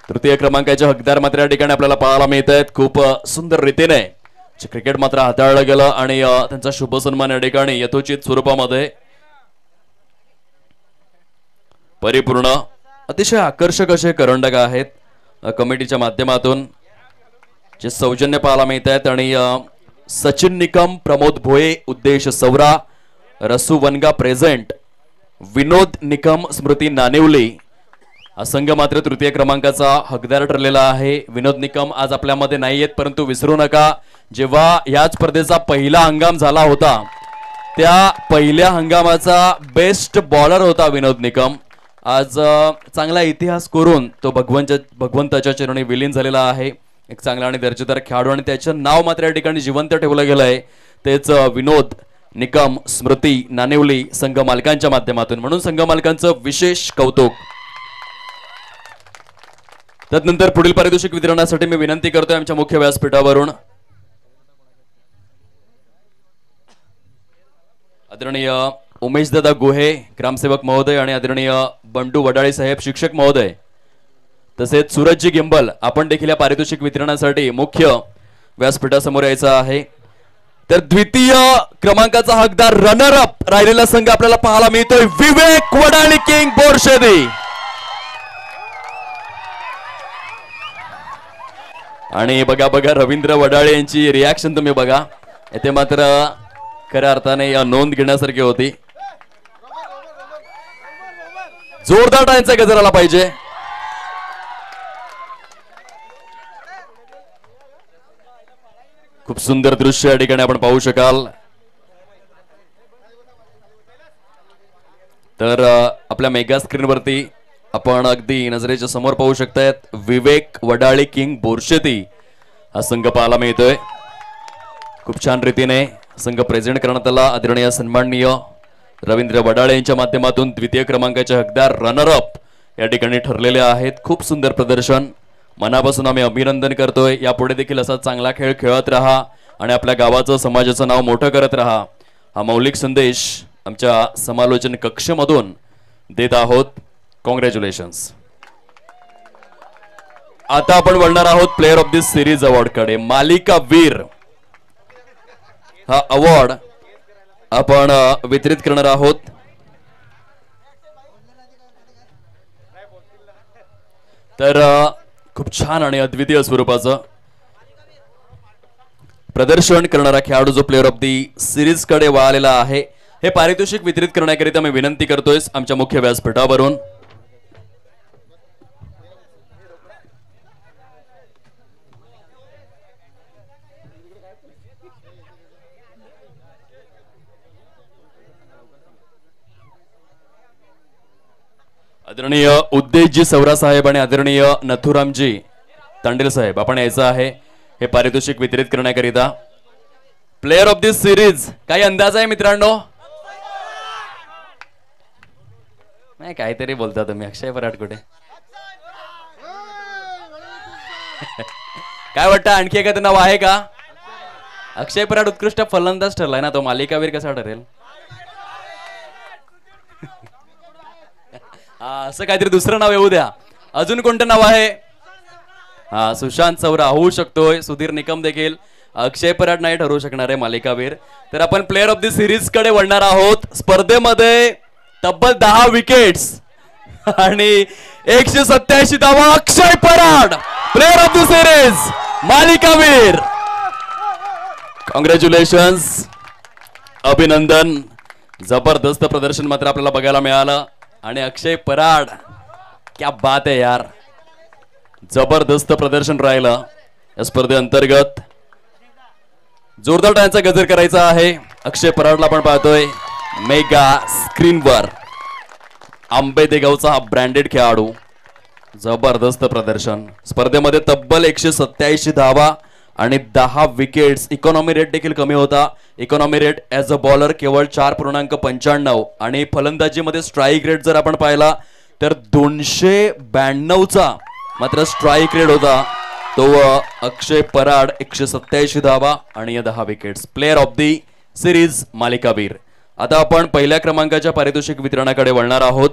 तृतीय क्रमांकाचे हकदार मात्र या ठिकाणी आपल्याला पाहायला मिळत आहेत. खूप सुंदर रीतीने क्रिकेट मात्र हाताळलं गेलं आणि त्यांचा शुभ सन्मान या ठिकाणी यथोचित स्वरूपामध्ये परिपूर्ण अतिशय आकर्षक असे करंडक आहेत कमिटीच्या माध्यमातून जे सौजन्य पाहायला मिळत आहेत. आणि सचिन निकम, प्रमोद भोये, उद्देश सवरा, रसू वनगा प्रेझेंट, विनोद निकम, स्मृती नानिवली हा संघ मात्र तृतीय क्रमांकाचा हकदार ठरलेला आहे. विनोद निकम आज आपल्यामध्ये नाही आहेत, परंतु विसरू नका जेव्हा या स्पर्धेचा पहिला हंगाम झाला होता त्या पहिल्या हंगामाचा बेस्ट बॉलर होता विनोद निकम. आज चांगला इतिहास करून तो भगवंताच्या चरणी विलीन झालेला आहे. एक चांगला आणि दर्जेदार खेळाडू आणि त्याचं नाव मात्र या ठिकाणी जिवंत ठेवलं गेलं आहे. तेच विनोद निकम, स्मृती नानिवली संघ मालकांच्या माध्यमातून, म्हणून संघ मालकांचं विशेष कौतुक. त्यानंतर पुढील पारितोषिक वितरणासाठी मी विनंती करतोय आमच्या मुख्य व्यासपीठावरून आदरणीय उमेशदादा गुहे ग्रामसेवक महोदय आणि आदरणीय बंडू वडाळे साहेब शिक्षक महोदय, तसेच सूरजजी गिंबल आपण देखील या पारितोषिक वितरणासाठी मुख्य व्यासपीठासमोर यायचं आहे. तर द्वितीय क्रमांकाचा हकदार रनर अप राहिलेला संघ आपल्याला पाहायला मिळतोय विवेक वडाळी किंग बोरशेदी. आणि बघा रवींद्र वडाळे यांची रिॲक्शन तुम्ही बघा, येथे मात्र खऱ्या अर्थाने नोंद घेण्यासारखी होती. जोरदार टाळ्यांचा गजर आला पाहिजे. खूप सुंदर दृश्य या ठिकाणी आपण पाहू शकाल. तर आपल्या मेगा स्क्रीनवरती आपण अगदी नजरेच्या समोर पाहू शकतायत विवेक वडाळी किंग बोरशेती हा संघ पाहायला मिळतोय. खूप छान रीतीने संघ प्रेझेंट करण्यात आला. आदरणीय सन्माननीय रवींद्र वडाळे यांच्या माध्यमातून द्वितीय क्रमांकाचे हकदार रनर अप या ठिकाणी ठरलेले आहेत. खूप सुंदर प्रदर्शन, मनापासून आम्ही अभिनंदन करतोय. यापुढे देखील असा चांगला खेळ खेळत राहा आणि आपल्या गावाचं समाजाचं नाव मोठं करत राहा हा मौलिक संदेश आमच्या समालोचन कक्षमधून देत आहोत. कॉंग्रॅच्युलेशन्स. आता आपण वळणार आहोत player of this series award कडे. मालिका वीर हा अवॉर्ड आपण वितरित करणार आहोत. तर खूप छान आणि अद्वितीय स्वरूपाचं प्रदर्शन करणारा खेळाडू जो प्लेअर ऑफ दी सिरीज कडे वळालेला आहे, हे पारितोषिक वितरित करण्याकरिता मी विनंती करतोय आमच्या मुख्य व्यासपीठावरून. आदरणीय उद्देशजी सवरा साहेब आणि आदरणीय नथुरामजी तांडेल साहेब आपण यायचं आहे हे पारितोषिक वितरित करण्याकरिता. प्लेअर ऑफ दिस सिरीज काही अंदाज आहे मित्रांनो? नाही काहीतरी बोलता तुम्ही. अक्षय पराड कुठे? काय वाटतं आणखी एखादं नाव आहे का? अक्षय पराड उत्कृष्ट फलंदाज ठरलाय ना, तो मालिकावीर कसा ठरेल? असं काहीतरी दुसरं नाव येऊ द्या. अजून कोणतं नाव आहे? हा सुशांत सवरा होऊ शकतोय. सुधीर निकम देखील. अक्षय पराड नाही ठरवू शकणार आहे मालिकावीर. तर आपण प्लेअर ऑफ द सिरीज कडे वळणार आहोत. स्पर्धेमध्ये तब्बल 10 विकेट्स आणि 187 धावा. अक्षय Parad player of the series मालिकावीर. कॉंग्रॅच्युलेशन्स, अभिनंदन. जबरदस्त प्रदर्शन मात्र आपल्याला बघायला मिळालं आणि अक्षय पराड क्या बात आहे यार, जबरदस्त प्रदर्शन राहिलं या स्पर्धेअंतर्गत. जोरदार टाळ्यांचा गजर करायचा आहे. अक्षय पराडला आपण पाहतोय मेगा स्क्रीनवर. आंबेदेगावचा हा ब्रँडेड खेळाडू, जबरदस्त प्रदर्शन. स्पर्धेमध्ये तब्बल 187 धावा आणि 10 विकेट्स. इकॉनॉमी रेट देखील कमी होता. Economy rate as a bowler केवळ 4.95 आणि फलंदाजीमध्ये स्ट्राईक रेट जर आपण पाहिला तर 292चा मात्र स्ट्राईक रेट होता. तो अक्षय पराड 187 धावा आणि 10 wickets. Player of the series मालिकावीर. आता आपण पहिल्या क्रमांकाच्या पारितोषिक वितरणाकडे वळणार आहोत.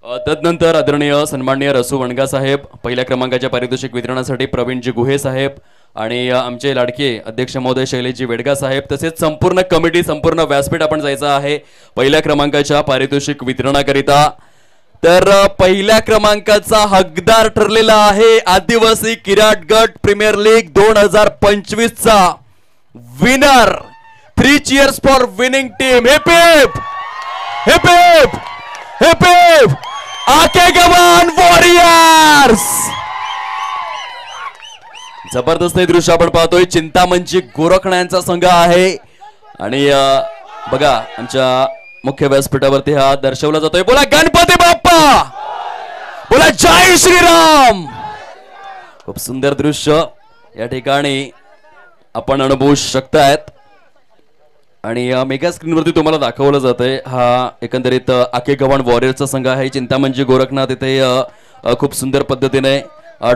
तदनंतर आदरणीय सन्माननीय रसू वणगा साहेब, पहिल्या क्रमांकाच्या पारितोषिक वितरणासाठी प्रवीणजी गुहे साहेब आणि आमचे लाडके अध्यक्ष महोदय शैलेशजी वेडगा साहेब, तसेच संपूर्ण कमिटी, संपूर्ण व्यासपीठ आपण जायचं आहे पहिल्या क्रमांकाच्या पारितोषिक वितरणाकरिता. तर पहिल्या क्रमांकाचा हकदार ठरलेला आहे आदिवासी किराट गट प्रीमियर लीग 2025 चा winner. 3 cheers for winning team. Hip hip hip hip hip hip. आकेगवान वॉरियर्स. जबरदस्त हे दृश्य आपण पाहतोय. चिंतामणची गोरखण्यांचा संघ आहे आणि बघा आमच्या मुख्य व्यासपीठावरती हा दर्शवला जातोय. बोला गणपती बाप्पा, बोला जय श्रीराम. खूप सुंदर दृश्य या ठिकाणी आपण अनुभवू शकतायत आणि मेगा स्क्रीनवरती तुम्हाला दाखवलं जातंय. हा एकंदरीत आकेगव्हाण वॉरियर्सचा संघ आहे. चिंतामणजी गोरखनाथ इथे खूप सुंदर पद्धतीने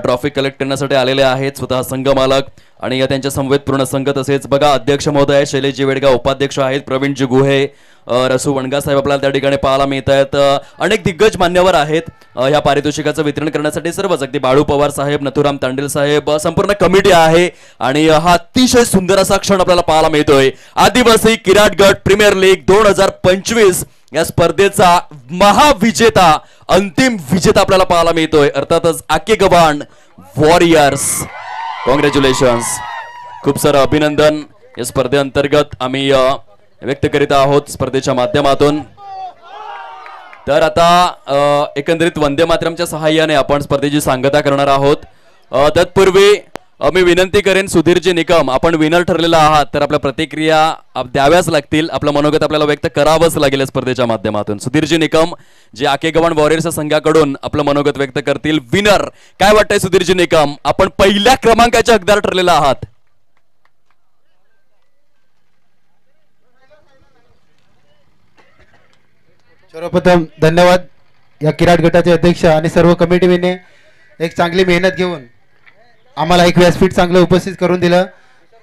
ट्रॉफी कलेक्ट करण्यासाठी आलेले आहेत, स्वतः संघ मालक आणि त्यांच्या समवेत पूर्ण संघ. तसेच बघा अध्यक्ष महोदय शैलेशजी वेडगा, उपाध्यक्ष आहेत प्रवीणजी गुहे, रसू वणगा साहेब आपल्याला त्या ठिकाणी पाहायला मिळत आहेत. अनेक दिग्गज मान्यवर आहेत ह्या पारितोषिकाचं वितरण करण्यासाठी. सर्वच अगदी बाळू पवार साहेब, नथुराम तांडेल साहेब, संपूर्ण कमिटी आहे आणि हा अतिशय सुंदर असा क्षण आपल्याला पाहायला मिळतोय. आदिवासी किराट गट प्रीमियर लीग 2025 या स्पर्धेचा महाविजेता, अंतिम विजेता आपल्याला पाहायला मिळतोय, अर्थातच आकेगव्हाण वॉरियर्स. कॉंग्रॅच्युलेशन्स, खूप सारं अभिनंदन या स्पर्धेअंतर्गत आम्ही व्यक्त करीत आहोत स्पर्धेच्या माध्यमातून. तर आता एकंदरीत वंदे मातरमच्या सहाय्याने आपण स्पर्धेची सांगता करणार आहोत. तत्पूर्वी मी विनंती करेन सुधीरजी निकम, आपण विनर ठरलेला आहात तर आपल्या प्रतिक्रिया द्याव्याच लागतील, आपलं मनोगत आपल्याला व्यक्त करावंच लागेल स्पर्धेच्या माध्यमातून. सुधीरजी निकम जे आकेगव्हाण वॉरियर्सच्या संघाकडून आपलं मनोगत व्यक्त करतील. विनर काय वाटतंय सुधीरजी निकम, आपण पहिल्या क्रमांकाचे हकदार ठरलेला आहात. सर्वप्रथम धन्यवाद या किराट गटाचे अध्यक्ष आणि सर्व कमिटीने एक चांगली मेहनत घेऊन आम्हाला एक व्यासपीठ चांगलं उपस्थित करून दिलं.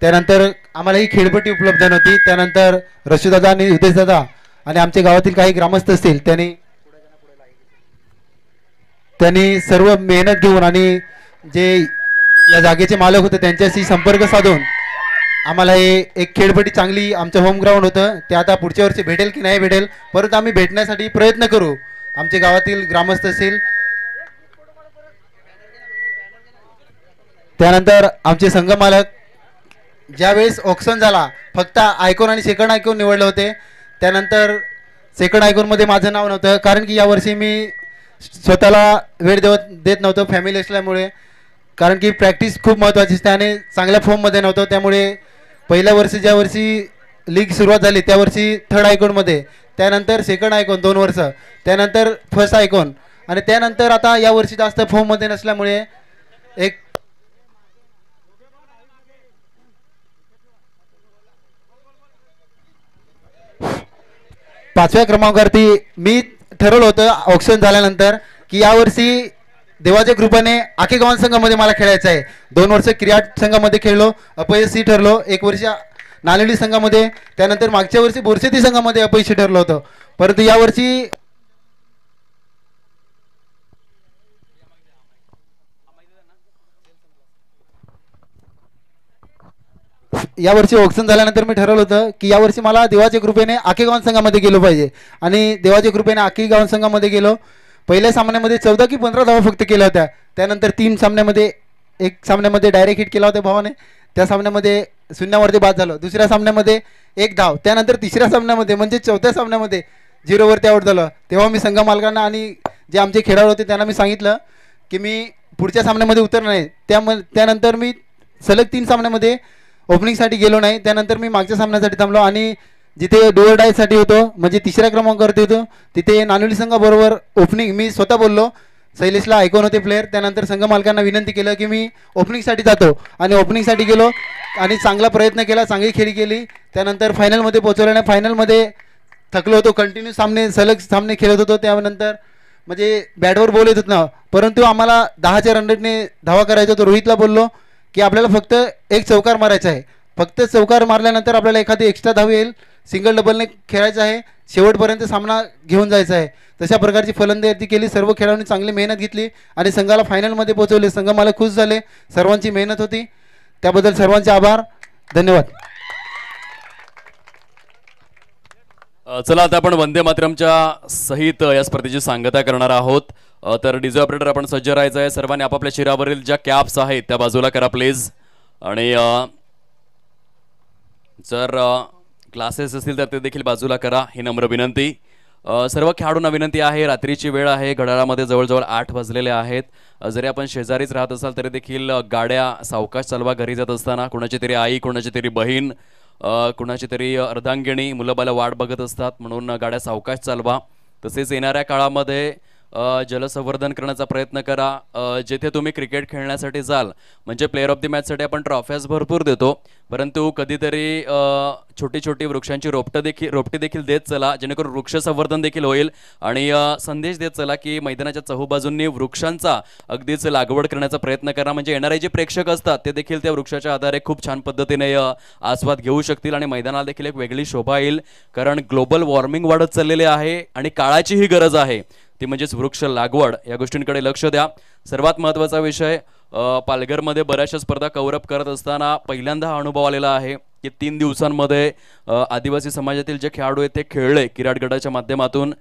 त्यानंतर आम्हाला ही खेळपट्टी उपलब्ध नव्हती. त्यानंतर रशूदादा आणि उदेशदादा आणि आमच्या गावातील काही ग्रामस्थ असतील त्यांनी सर्व मेहनत घेऊन आणि जे या जागेचे मालक होते त्यांच्याशी संपर्क साधून आम्हाला हे एक खेळपट्टी चांगली, आमचं होम ग्राउंड होतं ते आता पुढच्या वर्षी भेटेल की नाही भेटेल परंतु आम्ही भेटण्यासाठी प्रयत्न करू. आमच्या गावातील ग्रामस्थ असतील, त्यानंतर आमचे संघ मालक, ज्यावेळेस ऑक्शन झाला फक्त आयकॉन आणि सेकंड आयकॉन निवडले होते. त्यानंतर सेकंड आयकॉनमध्ये माझं नाव नव्हतं कारण की यावर्षी मी स्वतःला वेळ देत नव्हतो फॅमिली असल्यामुळे, कारण की प्रॅक्टिस खूप महत्त्वाची असते आणि चांगल्या फॉर्ममध्ये नव्हतं. त्यामुळे पहिल्या वर्षी ज्या वर्षी लीग सुरुवात झाली त्या वर्षी थर्ड आयकॉनमध्ये, त्यानंतर सेकंड आयकॉन 2 वर्ष, त्यानंतर फर्स्ट आयकॉन आणि त्यानंतर आता या वर्षी जास्त फॉर्ममध्ये नसल्यामुळे एक पाचव्या क्रमांकावरती मी ठरवलं होतं ऑक्शन झाल्यानंतर की यावर्षी देवाच्या कृपेने आकेगव्हाण संघामध्ये मला खेळायचं आहे. 2 वर्ष किराट संघामध्ये खेळलो, अपयशी ठरलो. 1 वर्ष नालेली संघामध्ये, त्यानंतर मागच्या वर्षी बोरशेती संघामध्ये अपयशी ठरलो होतं. परंतु यावर्षी ऑक्शन झाल्यानंतर मी ठरवलं होतं की यावर्षी मला देवाच्या कृपेने आकेगव्हाण संघामध्ये गेलो पाहिजे आणि देवाच्या कृपेने आकेगव्हाण संघामध्ये गेलो. पहिल्या सामन्यामध्ये 14 की 15 धावा फक्त केल्या होत्या. त्यानंतर 3 सामन्यामध्ये, 1 सामन्यामध्ये डायरेक्ट हिट केला होता भावाने, त्या सामन्यामध्ये शून्यावरती बाद झालो. दुसऱ्या सामन्यामध्ये 1 धाव, त्यानंतर तिसऱ्या सामन्यामध्ये म्हणजे चौथ्या सामन्यामध्ये 0वरती आउट झालं. तेव्हा मी संघ मालकांना आणि जे आमचे खेळाडू होते त्यांना मी सांगितलं की मी पुढच्या सामन्यामध्ये उतरणार नाही. त्यानंतर मी सलग 3 सामन्यामध्ये ओपनिंगसाठी गेलो नाही. त्यानंतर मी मागच्या सामन्यासाठी थांबलो आणि जिथे डोअर डायसाठी होतो म्हणजे 3ऱ्या क्रमांकावरती होतो तिथे नानोली संघाबरोबर ओपनिंग मी स्वतः बोललो. शैलेशला ऐकून होते प्लेयर, त्यानंतर संघ मालकांना विनंती केलं की मी ओपनिंगसाठी जातो आणि ओपनिंगसाठी गेलो आणि चांगला प्रयत्न केला, चांगली खेळी केली. त्यानंतर फायनलमध्ये पोहोचवलं नाही. फायनलमध्ये थकलो होतो, कंटिन्यू सलग सामने खेळत होतो. त्यानंतर म्हणजे बॅटवर बॉल येत होत ना, परंतु आम्हाला 10च्या रन रेटने धावा करायचा होतो. रोहितला बोललो की आपल्याला फक्त 1 चौकार मारायचा आहे, फक्त चौकार मारल्यानंतर आपल्याला एखादी एक्स्ट्रा धाव येईल सिंगल डबलने खेळायचं आहे, शेवटपर्यंत सामना घेऊन जायचा आहे. तशा प्रकारची फलंदाजी केली. सर्व खेळाडूंनी चांगली मेहनत घेतली आणि संघाला फायनलमध्ये पोहोचवले. संघ मला खुश झाले. सर्वांची मेहनत होती, त्याबद्दल सर्वांचे आभार. धन्यवाद. चला आता आपण वंदे मातरमच्या सहित या स्पर्धेची सांगता करणार आहोत. तर डीजे ऑपरेटर आपण सज्ज राहायचं आहे. सर्वांनी आपापल्या शिरावरील ज्या कॅप्स आहेत त्या बाजूला करा प्लीज. आणि जर ग्लासेस असतील तर ते देखील बाजूला करा, ही नम्र विनंती. सर्व खेळाडूंना विनंती आहे, रात्रीची वेळ आहे, घड्याळामध्ये जवळजवळ 8 वाजलेले आहेत. जरी आपण शेजारीच राहत असाल तरी देखील गाड्या सावकाश चालवा. घरी जात असताना कुणाची तरी आई, कुणाची तरी बहीण, कुणाची तरी अर्धांगिणी, मुलं बाला वाट बघत असतात, म्हणून गाड्या सावकाश चालवा. तसेच येणाऱ्या काळामध्ये जलसंवर्धन करण्याचा प्रयत्न करा. जिथे तुम्ही क्रिकेट खेळण्यासाठी जाल, म्हणजे प्लेअर ऑफ द मॅचसाठी आपण ट्रॉफ्याज भरपूर देतो, परंतु कधीतरी छोटी छोटी वृक्षांची रोपटी देखील देत चला, जेणेकरून वृक्ष संवर्धन देखील होईल. आणि संदेश देत चला की मैदानाच्या चहूबाजूंनी वृक्षांचा अगदीच लागवड करण्याचा प्रयत्न करा. म्हणजे येणारे जे प्रेक्षक असतात ते देखील त्या वृक्षाच्या आधारे खूप छान पद्धतीने आस्वाद घेऊ शकतील आणि मैदानाला देखील एक वेगळी शोभा येईल. कारण ग्लोबल वॉर्मिंग वाढत चाललेले आहे आणि काळाचीही गरज आहे, ती म्हणजेच वृक्ष लागवड. या गोष्टींकडे लक्ष द्या. सर्वात महत्त्वाचा विषय, पालघरमध्ये बऱ्याचशा स्पर्धा कव्हर अप करत असताना पहिल्यांदा हा अनुभव आलेला आहे की 3 दिवसांमध्ये आदिवासी समाजातील जे खेळाडू आहेत ते खेळले किराट गटाच्या माध्यमातून.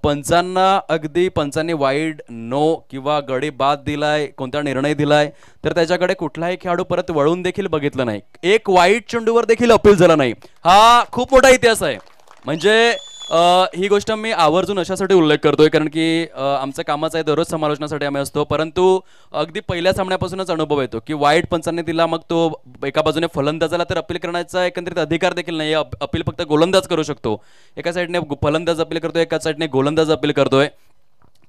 पंचांनी वाईड नो किंवा गडी बाद दिलाय, कोणता निर्णय दिलाय, तर त्याच्याकडे कुठलाही खेळाडू परत वळून देखील बघितलं नाही. एक वाईट चेंडूवर देखील अपील झाला नाही. हा खूप मोठा इतिहास आहे. म्हणजे ही गोष्ट मी आवर्जून अशासाठी उल्लेख करतोय कारण की आमचं कामच आहे, दररोज समालोचनासाठी आम्ही असतो, परंतु अगदी पहिल्या सामन्यापासूनच अनुभव येतो की वाईट पंचांनी दिला, मग तो एका बाजूने फलंदाजाला तर अपील करण्याचा एकंदरीत अधिकार देखील नाही. अपील फक्त गोलंदाज करू शकतो. एका साईडने फलंदाज अपील करतोय, एका साईडने गोलंदाज अपील करतोय.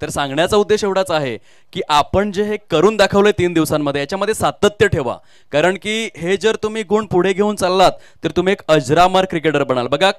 तर सांगण्याचा उद्देश एवढाच आहे की आपण जे हे करून दाखवलंय 3 दिवसांमध्ये, याच्यामध्ये सातत्य ठेवा. कारण की हे जर तुम्ही गुण पुढे घेऊन चाललात तर तुम्ही एक अजरामर क्रिकेटर बनाल. बघा,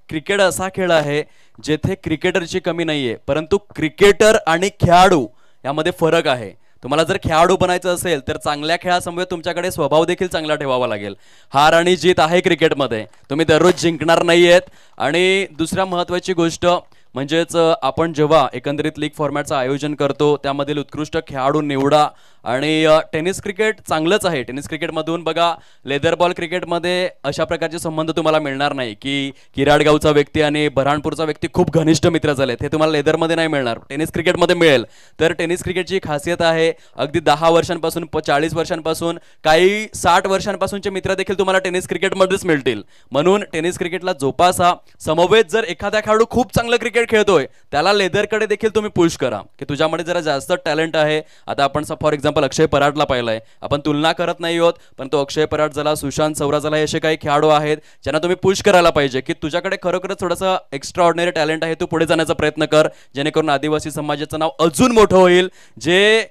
क्रिकेट असा खेळ आहे जेथे क्रिकेटरची कमी नाहीये, परंतु क्रिकेटर आणि खेळाडू यामध्ये फरक आहे. तुम्हाला जर खेळाडू बनायचं असेल तर चांगल्या खेळासमोर तुमच्याकडे स्वभाव देखील चांगला ठेवावा लागेल. हार आणि जीत आहे क्रिकेटमध्ये, तुम्ही दररोज जिंकणार नाहीयेत. आणि दुसऱ्या महत्त्वाची गोष्ट म्हणजेच आपण जेव्हा एकंदरीत लीग फॉर्मॅटचं आयोजन करतो त्यामधील उत्कृष्ट खेळाडू निवडा. आणि टेनिस क्रिकेट चांगलंच आहे. टेनिस क्रिकेटमधून बघा, लेदर बॉल क्रिकेटमध्ये अशा प्रकारचे संबंध तुम्हाला मिळणार नाही की किराडगावचा व्यक्ती आणि बऱ्हाणपूरचा व्यक्ती खूप घनिष्ठ मित्र झालेत, हे तुम्हाला लेदरमध्ये नाही मिळणार, टेनिस क्रिकेटमध्ये मिळेल. तर टेनिस क्रिकेटची खासियत आहे, अगदी 10 वर्षांपासून 40 वर्षांपासून, काही 60 वर्षांपासूनचे मित्र देखील तुम्हाला टेनिस क्रिकेटमध्येच मिळतील. म्हणून टेनिस क्रिकेटला जोपासा. समवेत जर एखादा खेळाडू खूप चांगलं क्रिकेट खेळतोय त्याला लेदरकडे देखील तुम्ही पुश करा की तुझ्यामध्ये जरा जास्त टॅलेंट आहे. आता आपण फॉर एक्झाम्पल अक्षय पराटला पाहिलंय, आपण तुलना करत नाही आहोत, पण तो अक्षय पराट झाला, सुशांत सौरा झाला, हे असे काही खेळाडू आहेत ज्यांना तुम्ही पुश करायला पाहिजे की तुझ्याकडे खरोखरच थोडंसं एक्स्ट्रा ऑर्डिनरी टॅलेंट आहे, तू पुढे जाण्याचा प्रयत्न कर, जेणेकरून आदिवासी समाजाचं नाव अजून मोठं होईल. जे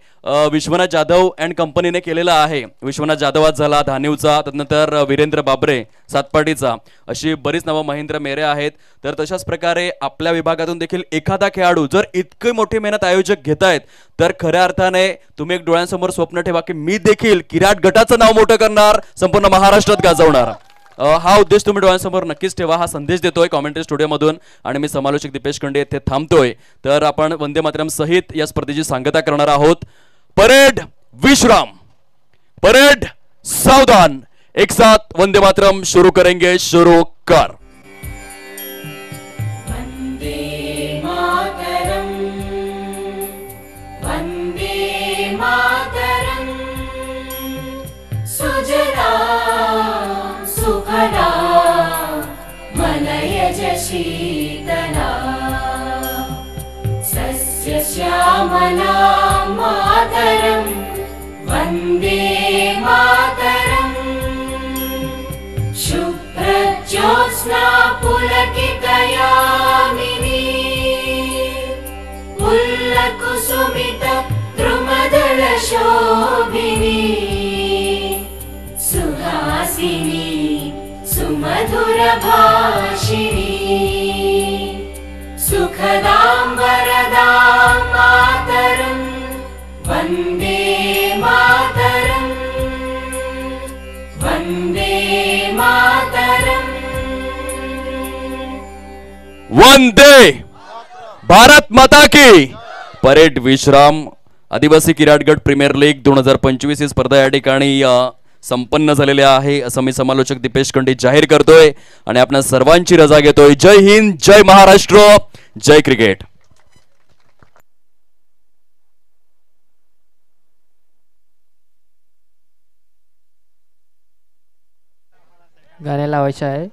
विश्वनाथ जाधव अँड कंपनीने केलेलं आहे, विश्वनाथ जाधव आज झाला धानिवचा, त्यानंतर वीरेंद्र बाबरे सातपाटीचा, अशी बरीच नावं, महेंद्र मेरे आहेत. तर तशाच प्रकारे आपल्या विभागातून देखील एखादा खेळाडू जर इतकी मोठी मेहनत आयोजक घेत आहेत तर खऱ्या अर्थाने तुम्ही एक डोळ्यांसमोर स्वप्न ठेवा की मी देखील किराट गटाचं नाव मोठं करणार, संपूर्ण महाराष्ट्रात गाजवणार. हा उद्देश तुम्ही डोळ्यांसमोर नक्कीच ठेवा. हा संदेश देतोय कॉमेंट्री स्टुडिओमधून आणि मी समालोचक दीपेश खंडे येथे थांबतोय. तर आपण वंदे मातरम सहित या स्पर्धेची सांगता करणार आहोत. परेड विश्राम, परेड सावधान, एक साथ वंदे मातरम शुरू करेंगे. शुरू कर. वंदे मातरम, वंदे मातरम, सुजला सुफला मलयज शीतला, सस्य श्यामला मातरम, वंदे मातरम, शुभ्रज्योत्स्ना पुलकितयामिनी, पुल्लकुसुमित द्रुमदल शोभिनी, सुहासिनी सुमधुर भाषिणी, सुखदां वरदां मातरं, वन्दे मातरं, वन्दे मातरं, वंदे भारत माता की. परेड विश्राम. आदिवासी किराट गट प्रीमियर लीग 2025 ही स्पर्धा या ठिकाणी संपन्न झालेली आहे असं मी समालोचक दीपेश खंडित जाहीर करतोय आणि आपल्या सर्वांची रजा घेतोय. जय हिंद, जय महाराष्ट्र, जय क्रिकेट. गाणे लावायचे आहे.